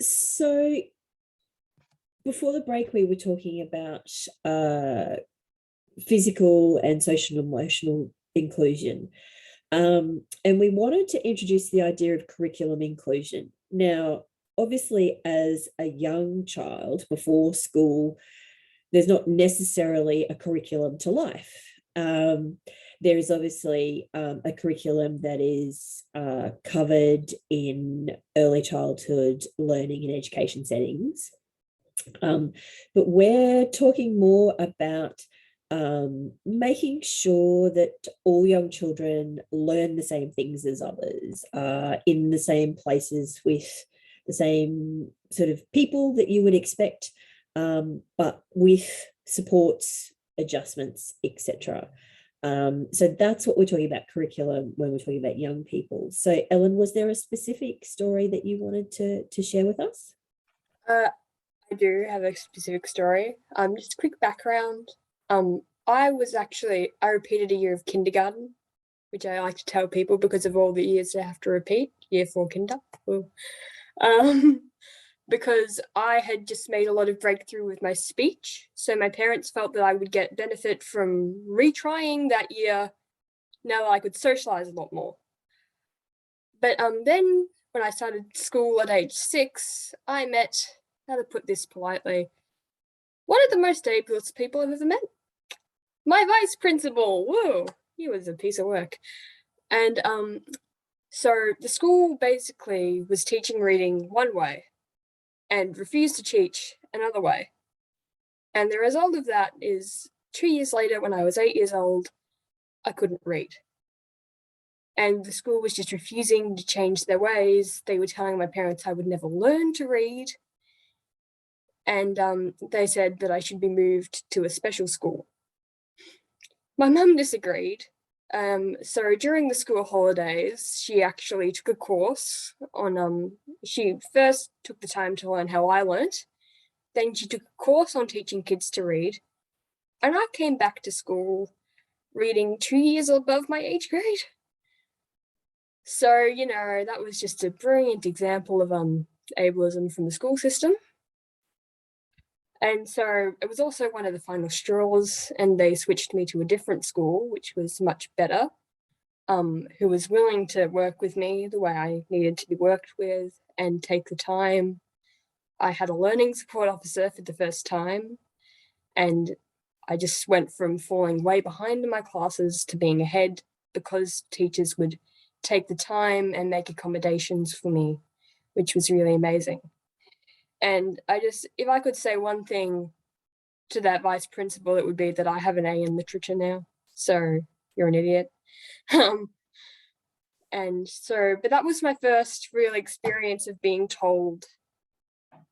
So before the break, we were talking about physical and social and emotional inclusion. And we wanted to introduce the idea of curriculum inclusion. Now, obviously, as a young child before school, there's not necessarily a curriculum to life. There is obviously a curriculum that is covered in early childhood learning and education settings. But we're talking more about making sure that all young children learn the same things as others, in the same places with the same sort of people that you would expect, but with supports, adjustments, etc. So that's what we're talking about curriculum when we're talking about young people. So Ellen, was there a specific story that you wanted to share with us? I do have a specific story. Just a quick background. I repeated a year of kindergarten, which I like to tell people because of all the years I have to repeat, year 4 kinder. Because I had just made a lot of breakthrough with my speech. So my parents felt that I would get benefit from retrying that year now that I could socialize a lot more. But then when I started school at age 6, I met, how to put this politely, one of the most ableist people I've ever met. My vice principal. Whoa, he was a piece of work. And so the school basically was teaching reading one way and refused to teach another way. And the result of that is 2 years later, when I was 8 years old, I couldn't read. And the school was just refusing to change their ways. They were telling my parents I would never learn to read. And they said that I should be moved to a special school. My mum disagreed. So during the school holidays, she actually took a course on, she first took the time to learn how I learnt. Then she took a course on teaching kids to read. And I came back to school reading 2 years above my age grade. So, you know, that was just a brilliant example of ableism from the school system. And so it was also one of the final straws, and they switched me to a different school, which was much better, who was willing to work with me the way I needed to be worked with and take the time. I had a learning support officer for the first time, and I just went from falling way behind in my classes to being ahead because teachers would take the time and make accommodations for me, which was really amazing. And if I could say one thing to that vice principal, it would be that I have an A in literature now. So you're an idiot. But that was my first real experience of being told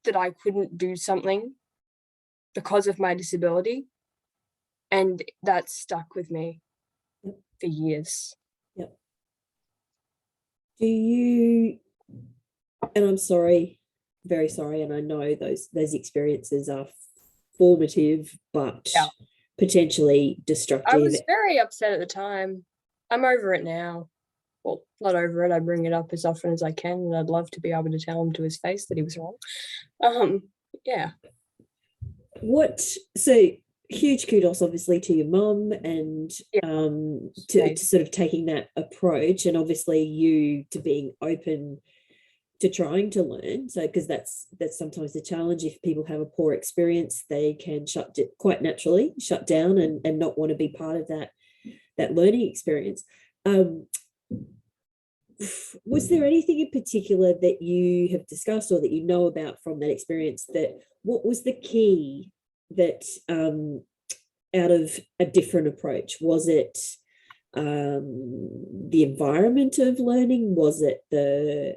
that I couldn't do something because of my disability. And that stuck with me for years. Yep. Do you, and I'm sorry, very sorry, and I know those experiences are formative, but potentially destructive. I was very upset at the time. I'm over it now. Well, not over it. I bring it up as often as I can, and I'd love to be able to tell him to his face that he was wrong. Yeah. So huge kudos obviously to your mum and to sort of taking that approach, and obviously you to being open to trying to learn. So because that's sometimes the challenge. If people have a poor experience, they can quite naturally shut down and not want to be part of that learning experience. Was there anything in particular that you have discussed or that you know about from that experience, that what was the key that out of a different approach? Was it the environment of learning? Was it the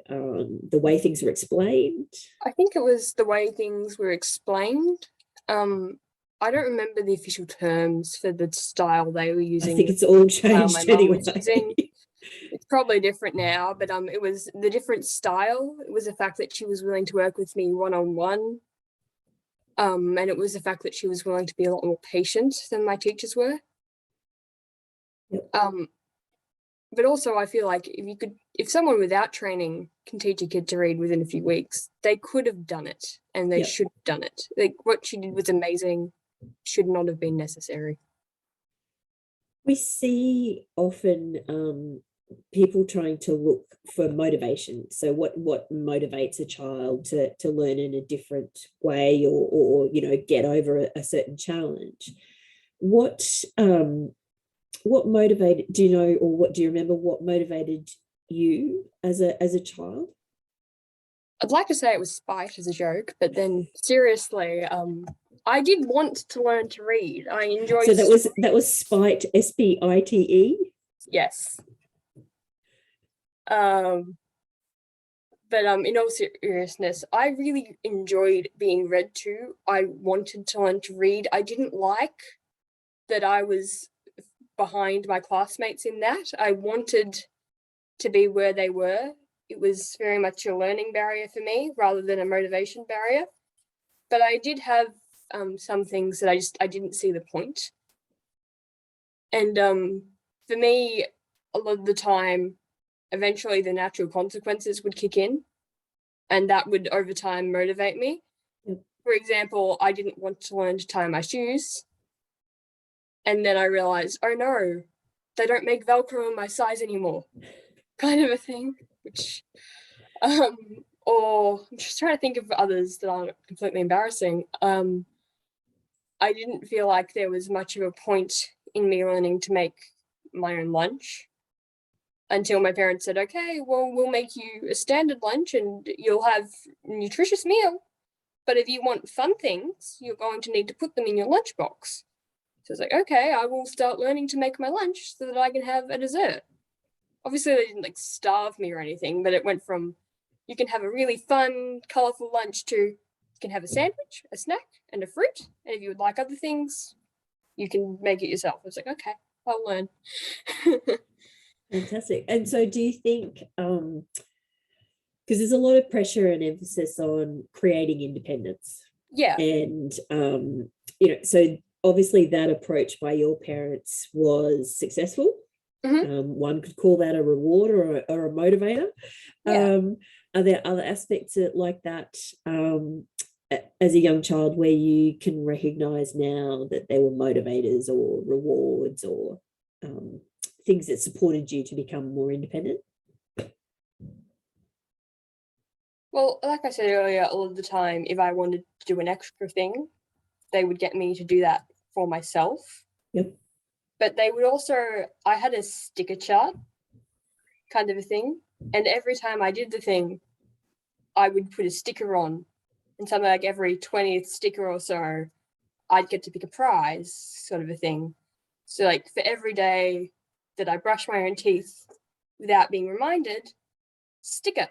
way things were explained? I think it was the way things were explained. I don't remember the official terms for the style they were using. I think it's all changed anyway. It's probably different now, but it was the different style. It was the fact that she was willing to work with me one-on-one. And it was the fact that she was willing to be a lot more patient than my teachers were. Yep. but also I feel like if someone without training can teach a kid to read within a few weeks, they could have done it, and they Yep. should have done it. Like, what she did was amazing, should not have been necessary. We see often people trying to look for motivation. So what motivates a child to learn in a different way, or get over a certain challenge? What motivated, do you know, or what do you remember what motivated you as a child? I'd like to say it was spite as a joke, but then seriously, I did want to learn to read. I enjoyed. So that was spite, SPITE. Yes. But in all seriousness, I really enjoyed being read to. I wanted to learn to read. I didn't like that I was behind my classmates in that. I wanted to be where they were. It was very much a learning barrier for me rather than a motivation barrier. But I did have some things that I didn't see the point. And for me, a lot of the time, eventually the natural consequences would kick in, and that would over time motivate me. Yep. For example, I didn't want to learn to tie my shoes. And then I realized, oh no, they don't make Velcro in my size anymore, kind of a thing, which, or I'm just trying to think of others that aren't completely embarrassing. I didn't feel like there was much of a point in me learning to make my own lunch until my parents said, okay, well, we'll make you a standard lunch and you'll have a nutritious meal. But if you want fun things, you're going to need to put them in your lunchbox. So it's like, okay, I will start learning to make my lunch so that I can have a dessert. Obviously, they didn't like starve me or anything, but it went from you can have a really fun, colorful lunch to you can have a sandwich, a snack, and a fruit. And if you would like other things, you can make it yourself. I was like, okay, I'll learn. Fantastic. And so do you think, because there's a lot of pressure and emphasis on creating independence. Yeah. And, so obviously that approach by your parents was successful. Mm-hmm. One could call that a reward or a motivator. Yeah. Are there other aspects like that as a young child where you can recognize now that there were motivators or rewards or things that supported you to become more independent? Well, like I said earlier, all of the time, if I wanted to do an extra thing, they would get me to do that for myself. Yep. But they would also, I had a sticker chart kind of a thing. And every time I did the thing, I would put a sticker on. And something like every 20th sticker or so, I'd get to pick a prize, sort of a thing. So like for every day that I brush my own teeth without being reminded, sticker.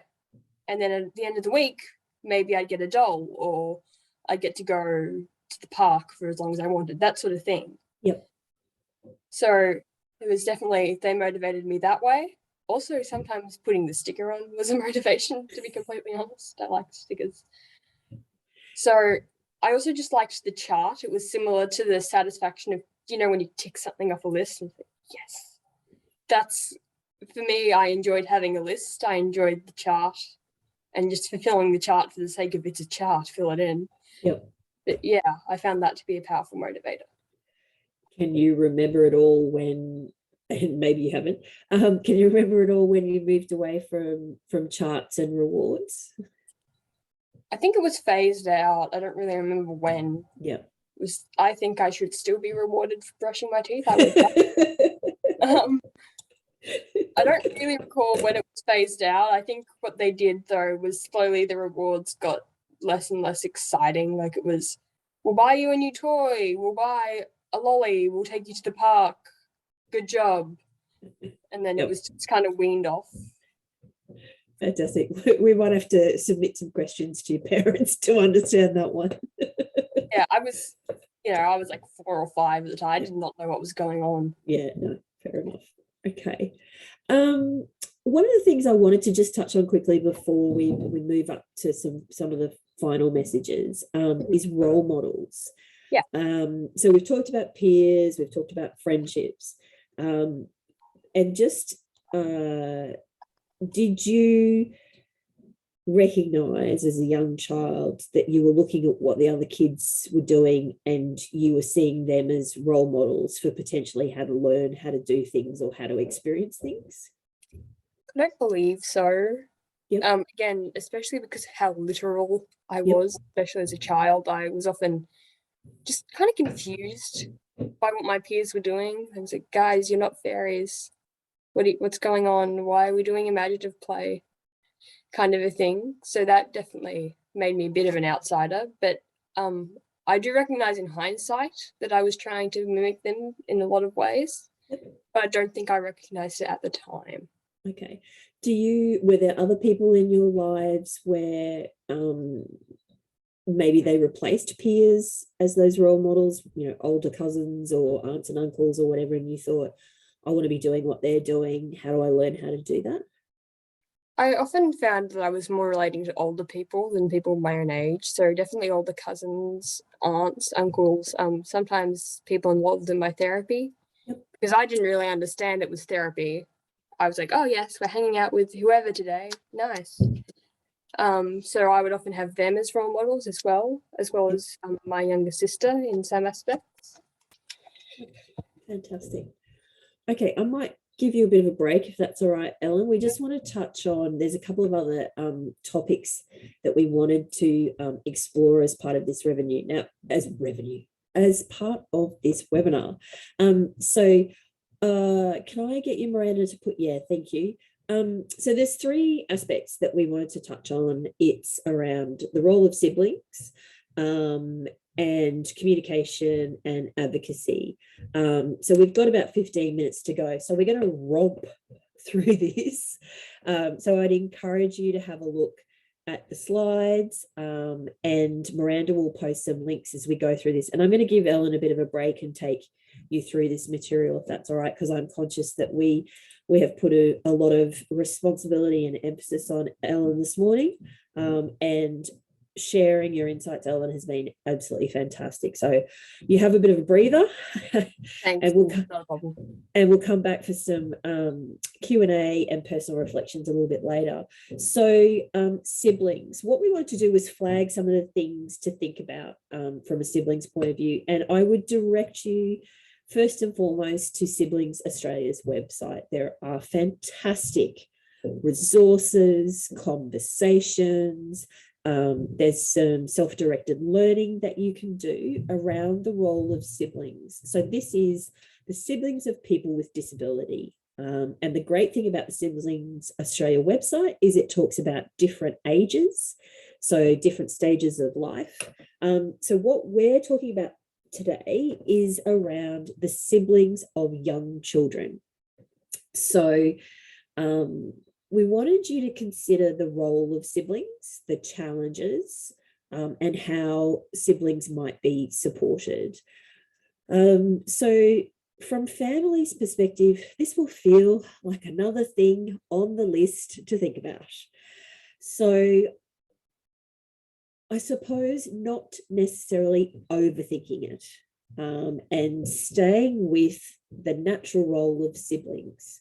And then at the end of the week, maybe I'd get a doll or I'd get to go to the park for as long as I wanted, that sort of thing. Yep. So it was definitely, they motivated me that way. Also, sometimes putting the sticker on was a motivation, to be completely honest. I liked stickers. So I also just liked the chart. It was similar to the satisfaction of, when you tick something off a list and think, yes, that's, for me, I enjoyed having a list. I enjoyed the chart and just fulfilling the chart for the sake of it's a chart, fill it in. Yep. But yeah, I found that to be a powerful motivator. Can you remember it all when, and maybe you haven't, can you remember it all when you moved away from charts and rewards? I think it was phased out. I don't really remember when. Yeah. I think I should still be rewarded for brushing my teeth. I would. I don't really recall when it was phased out. I think what they did though was slowly the rewards got less and less exciting. Like it was, we'll buy you a new toy, we'll buy a lolly, we'll take you to the park, good job. And then it was just kind of weaned off. Fantastic. We might have to submit some questions to your parents to understand that one. Yeah, I was like 4 or 5 at the time. I did not know what was going on. Yeah, no, fair enough. Okay. One of the things I wanted to just touch on quickly before we move up to some of the final messages is role models. Yeah. So we've talked about peers, we've talked about friendships, and just did you recognize as a young child that you were looking at what the other kids were doing and you were seeing them as role models for potentially how to learn how to do things or how to experience things? I don't believe so. Yep. Again, especially because of how literal I Yep. was, especially as a child, I was often just kind of confused by what my peers were doing. I was like, guys, you're not fairies. What's going on? Why are we doing imaginative play? Kind of a thing. So that definitely made me a bit of an outsider. But I do recognize in hindsight that I was trying to mimic them in a lot of ways, but I don't think I recognized it at the time. Okay. Were there other people in your lives where maybe they replaced peers as those role models, you know, older cousins or aunts and uncles or whatever, and you thought, I want to be doing what they're doing. How do I learn how to do that? I often found that I was more relating to older people than people my own age. So definitely older cousins, aunts, uncles, sometimes people involved in my therapy. Yep. Because I didn't really understand it was therapy. I was like, oh yes, we're hanging out with whoever today. Nice. So I would often have them as role models as well Yep. as my younger sister in some aspects. Fantastic. Okay, I might give you a bit of a break if that's all right, Ellen. We just want to touch on, there's a couple of other topics that we wanted to explore as part of this as part of this webinar. Can I get you, Miranda, to put, yeah, thank you. So there's three aspects that we wanted to touch on. It's around the role of siblings, and communication and advocacy. So we've got about 15 minutes to go. So we're going to romp through this. So I'd encourage you to have a look at the slides, and Miranda will post some links as we go through this. And I'm going to give Ellen a bit of a break and take you through this material, if that's all right, because I'm conscious that we have put a lot of responsibility and emphasis on Ellen this morning, and sharing your insights, Ellen, has been absolutely fantastic. So you have a bit of a breather. Thanks. and we'll come back for some Q&A and personal reflections a little bit later. So siblings, what we wanted to do was flag some of the things to think about from a siblings point of view. And I would direct you first and foremost to Siblings Australia's website. There are fantastic resources, conversations. There's some self-directed learning that you can do around the role of siblings. So this is the siblings of people with disability. And the great thing about the Siblings Australia website is it talks about different ages, so different stages of life. So what we're talking about today is around the siblings of young children. So we wanted you to consider the role of siblings, the challenges, and how siblings might be supported. So from families' perspective, this will feel like another thing on the list to think about. So I suppose not necessarily overthinking it, and staying with the natural role of siblings.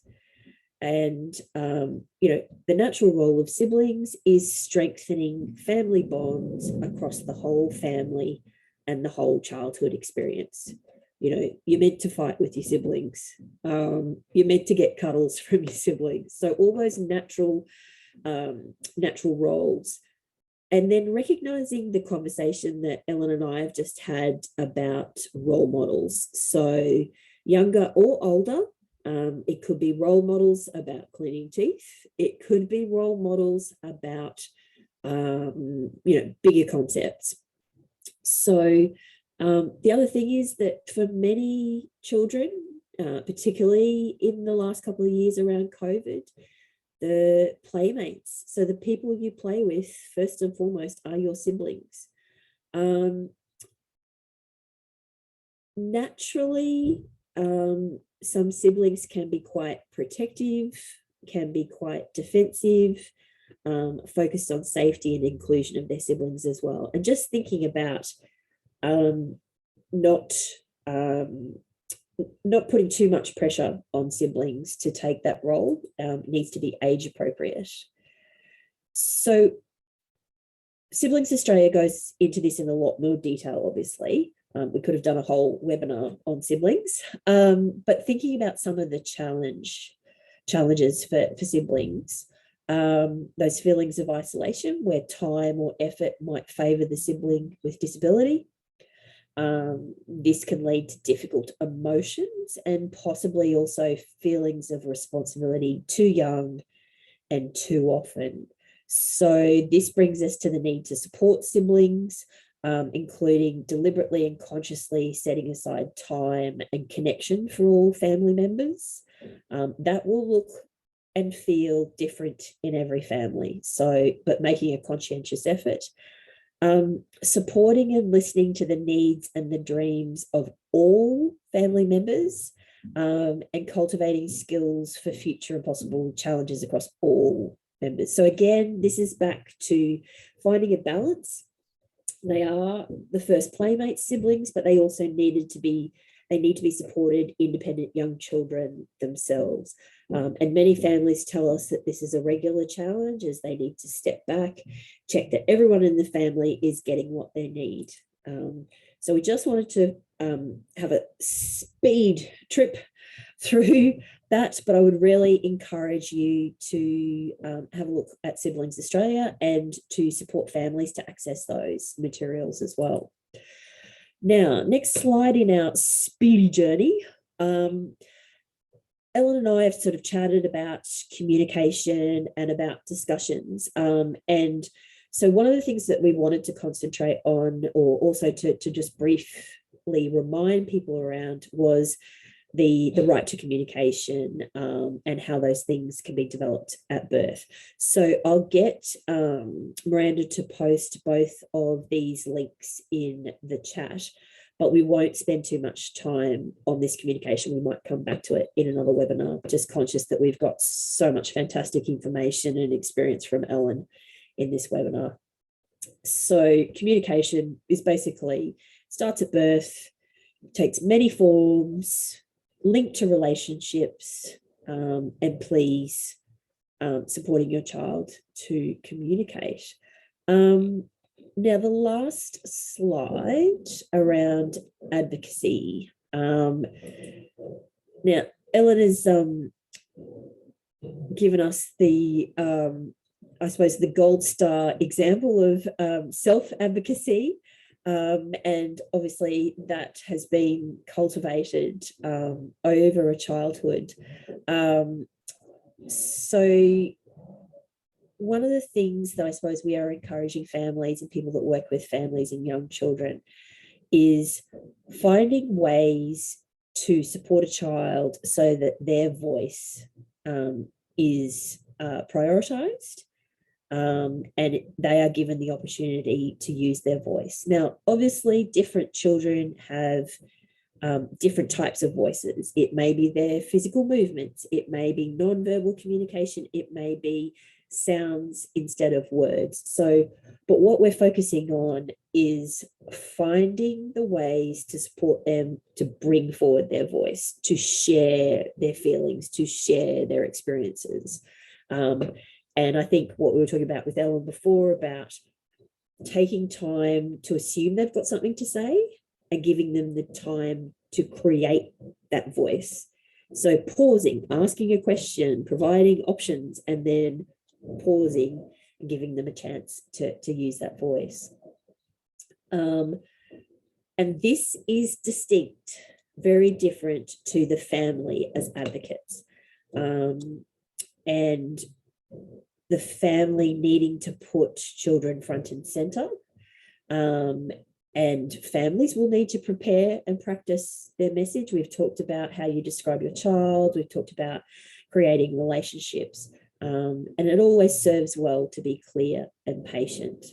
And, the natural role of siblings is strengthening family bonds across the whole family and the whole childhood experience. You're meant to fight with your siblings. You're meant to get cuddles from your siblings. So all those natural roles. And then recognizing the conversation that Ellen and I have just had about role models. So younger or older, it could be role models about cleaning teeth. It could be role models about, bigger concepts. So the other thing is that for many children, particularly in the last couple of years around COVID, the playmates, so the people you play with, first and foremost, are your siblings. Naturally, some siblings can be quite protective, can be quite defensive, focused on safety and inclusion of their siblings as well. And just thinking about not not putting too much pressure on siblings to take that role. Needs to be age appropriate. So Siblings Australia goes into this in a lot more detail, obviously. We could have done a whole webinar on siblings, but thinking about some of the challenges for siblings, those feelings of isolation where time or effort might favour the sibling with disability. This can lead to difficult emotions and possibly also feelings of responsibility too young and too often. So this brings us to the need to support siblings, including deliberately and consciously setting aside time and connection for all family members. That will look and feel different in every family. So, but making a conscientious effort. Supporting and listening to the needs and the dreams of all family members, and cultivating skills for future and possible challenges across all members. So again, this is back to finding a balance. They are the first playmate siblings, but they also need to be supported independent young children themselves. And many families tell us that this is a regular challenge as they need to step back, check that everyone in the family is getting what they need. So we just wanted to have a speed trip through that, but I would really encourage you to have a look at Siblings Australia and to support families to access those materials as well. Now, next slide in our speedy journey. Ellen and I have sort of chatted about communication and about discussions. And so one of the things that we wanted to concentrate on, or also to just briefly remind people around, was the right to communication, and how those things can be developed at birth. So I'll get Miranda to post both of these links in the chat, but we won't spend too much time on this communication. We might come back to it in another webinar, just conscious that we've got so much fantastic information and experience from Ellen in this webinar. So communication is basically starts at birth, takes many forms, linked to relationships, and please supporting your child to communicate. Now, the last slide around advocacy. Now, Ellen has given us the, I suppose, the gold star example of self-advocacy. And obviously that has been cultivated over a childhood. So one of the things that I suppose we are encouraging families and people that work with families and young children is finding ways to support a child so that their voice is prioritised. And they are given the opportunity to use their voice. Now, obviously, different children have different types of voices. It may be their physical movements. It may be non-verbal communication. It may be sounds instead of words. So, but what we're focusing on is finding the ways to support them to bring forward their voice, to share their feelings, to share their experiences. And I think what we were talking about with Ellen before about taking time to assume they've got something to say and giving them the time to create that voice. So pausing, asking a question, providing options, and then pausing and giving them a chance to use that voice. And this is distinct, very different to the family as advocates. And the family needing to put children front and center, and families will need to prepare and practice their message. We've talked about how you describe your child. We've talked about creating relationships, and it always serves well to be clear and patient.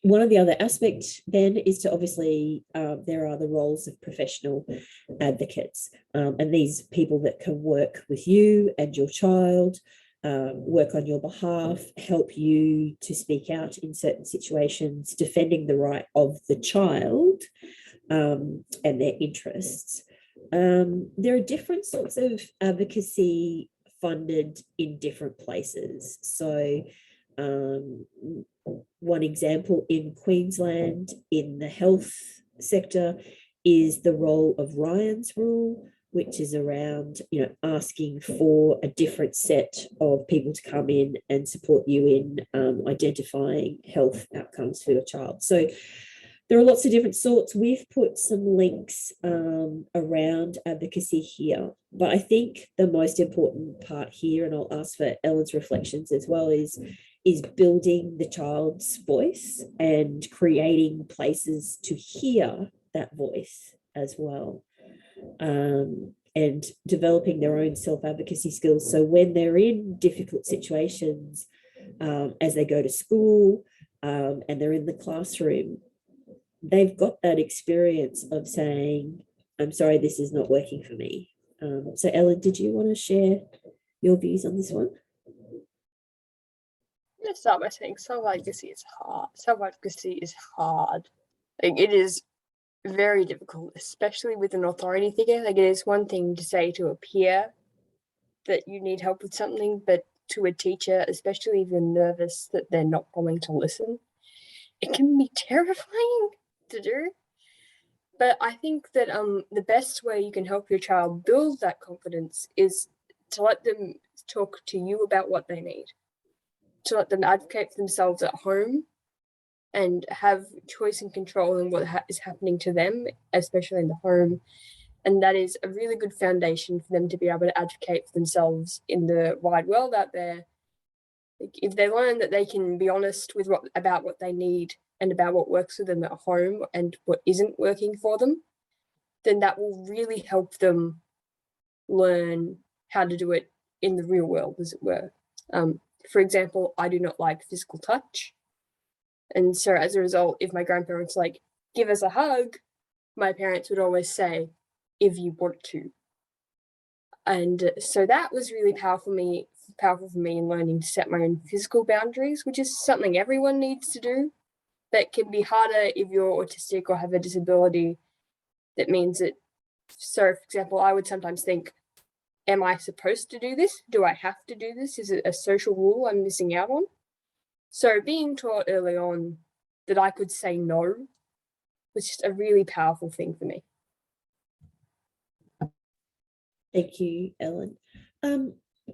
One of the other aspects then is to obviously, there are the roles of professional advocates, and these people that can work with you and your child work on your behalf, help you to speak out in certain situations, defending the right of the child and their interests. There are different sorts of advocacy funded in different places. So one example in Queensland in the health sector is the role of Ryan's Rule, which is around, asking for a different set of people to come in and support you in identifying health outcomes for your child. So there are lots of different sorts. We've put some links around advocacy here, but I think the most important part here, and I'll ask for Ellen's reflections as well, is building the child's voice and creating places to hear that voice as well, and developing their own self-advocacy skills. So when they're in difficult situations, as they go to school and they're in the classroom, they've got that experience of saying, I'm sorry, this is not working for me. So Ellen, did you want to share your views on this one? I'm going to start by saying self-advocacy is hard. Self-advocacy is hard. Like, it is very difficult, especially with an authority figure. Like, it is one thing to say to a peer that you need help with something, but to a teacher, especially if you're nervous that they're not going to listen, it can be terrifying to do. But I think that the best way you can help your child build that confidence is to let them talk to you about what they need, to let them advocate for themselves at home and have choice and control in what is happening to them, especially in the home. And that is a really good foundation for them to be able to advocate for themselves in the wide world out there. Like, if they learn that they can be honest with about what they need and about what works for them at home and what isn't working for them, then that will really help them learn how to do it in the real world, as it were. For example, I do not like physical touch. And so as a result, if my grandparents give us a hug, my parents would always say, if you want to. And so that was really powerful for me in learning to set my own physical boundaries, which is something everyone needs to do. That can be harder if you're autistic or have a disability. That means that, so for example, I would sometimes think, am I supposed to do this? Do I have to do this? Is it a social rule I'm missing out on? So being taught early on that I could say no was just a really powerful thing for me. Thank you, Ellen.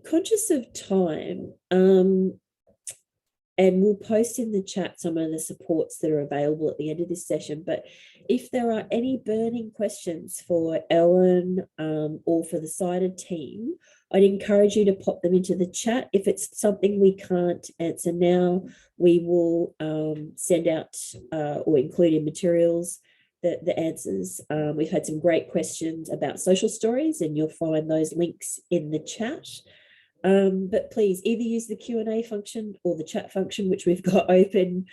Conscious of time, and we'll post in the chat some of the supports that are available at the end of this session. But if there are any burning questions for Ellen or for the CYDA team, I'd encourage you to pop them into the chat. If it's something we can't answer now, we will send out or include in materials the answers. We've had some great questions about social stories, and you'll find those links in the chat. But please either use the Q&A function or the chat function, which we've got open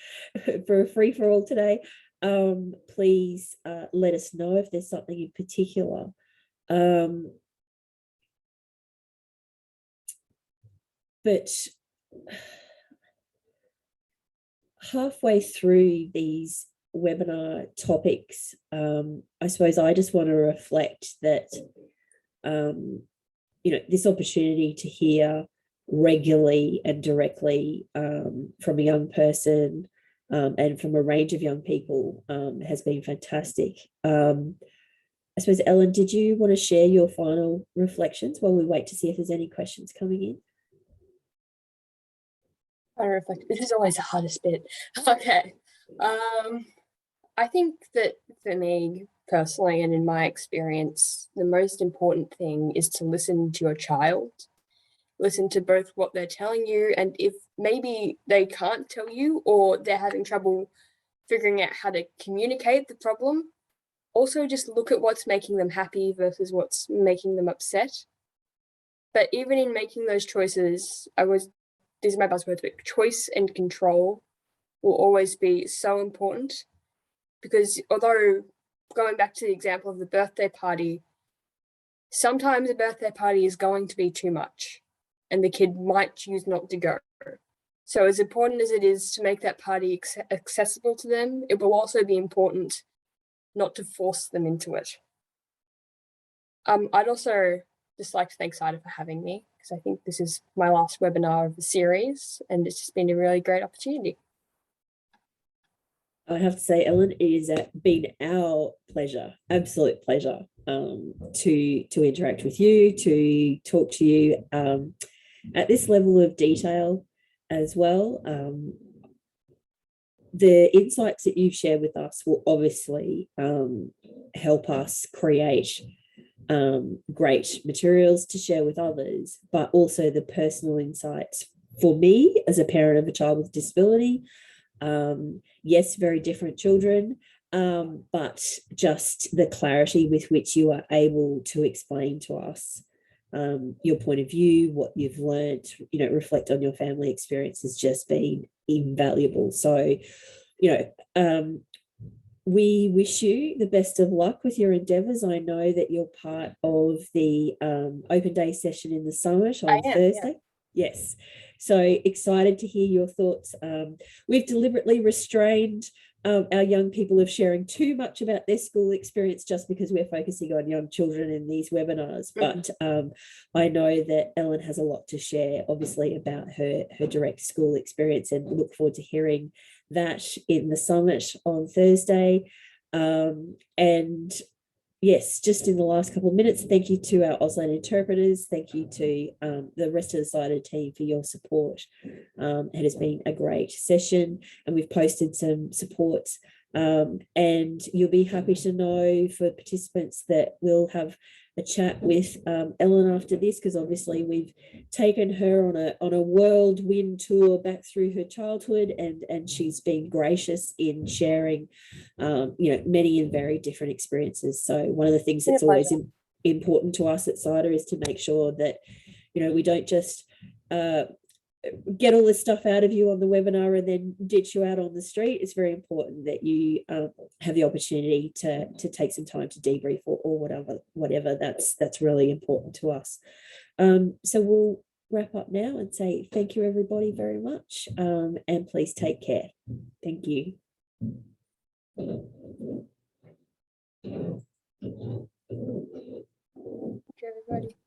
for a free-for-all today. Please let us know if there's something in particular. But halfway through these webinar topics, I suppose I just want to reflect that this opportunity to hear regularly and directly from a young person and from a range of young people has been fantastic. I suppose, Ellen, did you want to share your final reflections while we wait to see if there's any questions coming in? I reflect. This is always the hardest bit. Okay. I think that for me personally, and in my experience, the most important thing is to listen to your child. Listen to both what they're telling you, and if maybe they can't tell you or they're having trouble figuring out how to communicate the problem, also just look at what's making them happy versus what's making them upset. But even in making those choices, these are my buzzwords, but choice and control will always be so important, because although, going back to the example of the birthday party, sometimes a birthday party is going to be too much. and the kid might choose not to go. So as important as it is to make that party accessible to them, it will also be important not to force them into it. I'd also just like to thank CYDA for having me, because I think this is my last webinar of the series, and it's just been a really great opportunity. I have to say, Ellen, it has been our pleasure, absolute pleasure, to interact with you, to talk to you at this level of detail as well. The insights that you've shared with us will obviously help us create great materials to share with others, but also the personal insights for me as a parent of a child with disability. Yes, very different children, but just the clarity with which you are able to explain to us your point of view, what you've learned, reflect on your family experience has just been invaluable. So, we wish you the best of luck with your endeavours. I know that you're part of the open day session in the summit on Thursday. Yeah. Yes. So excited to hear your thoughts. We've deliberately restrained our young people of sharing too much about their school experience just because we're focusing on young children in these webinars. But I know that Ellen has a lot to share, obviously, about her direct school experience, and look forward to hearing that in the summit on Thursday. And yes, just in the last couple of minutes, thank you to our Auslan interpreters. Thank you to the rest of the CYDA team for your support. It has been a great session, and we've posted some supports. And you'll be happy to know, for participants, that we'll have a chat with Ellen after this, because obviously we've taken her on a whirlwind tour back through her childhood, and she's been gracious in sharing many and very different experiences. So one of the things that's always important to us at CYDA is to make sure that we don't just get all this stuff out of you on the webinar and then ditch you out on the street. It's very important that you have the opportunity to take some time to debrief or whatever. That's really important to us. So we'll wrap up now and say thank you, everybody, very much, and please take care. Thank you. Thank you, everybody.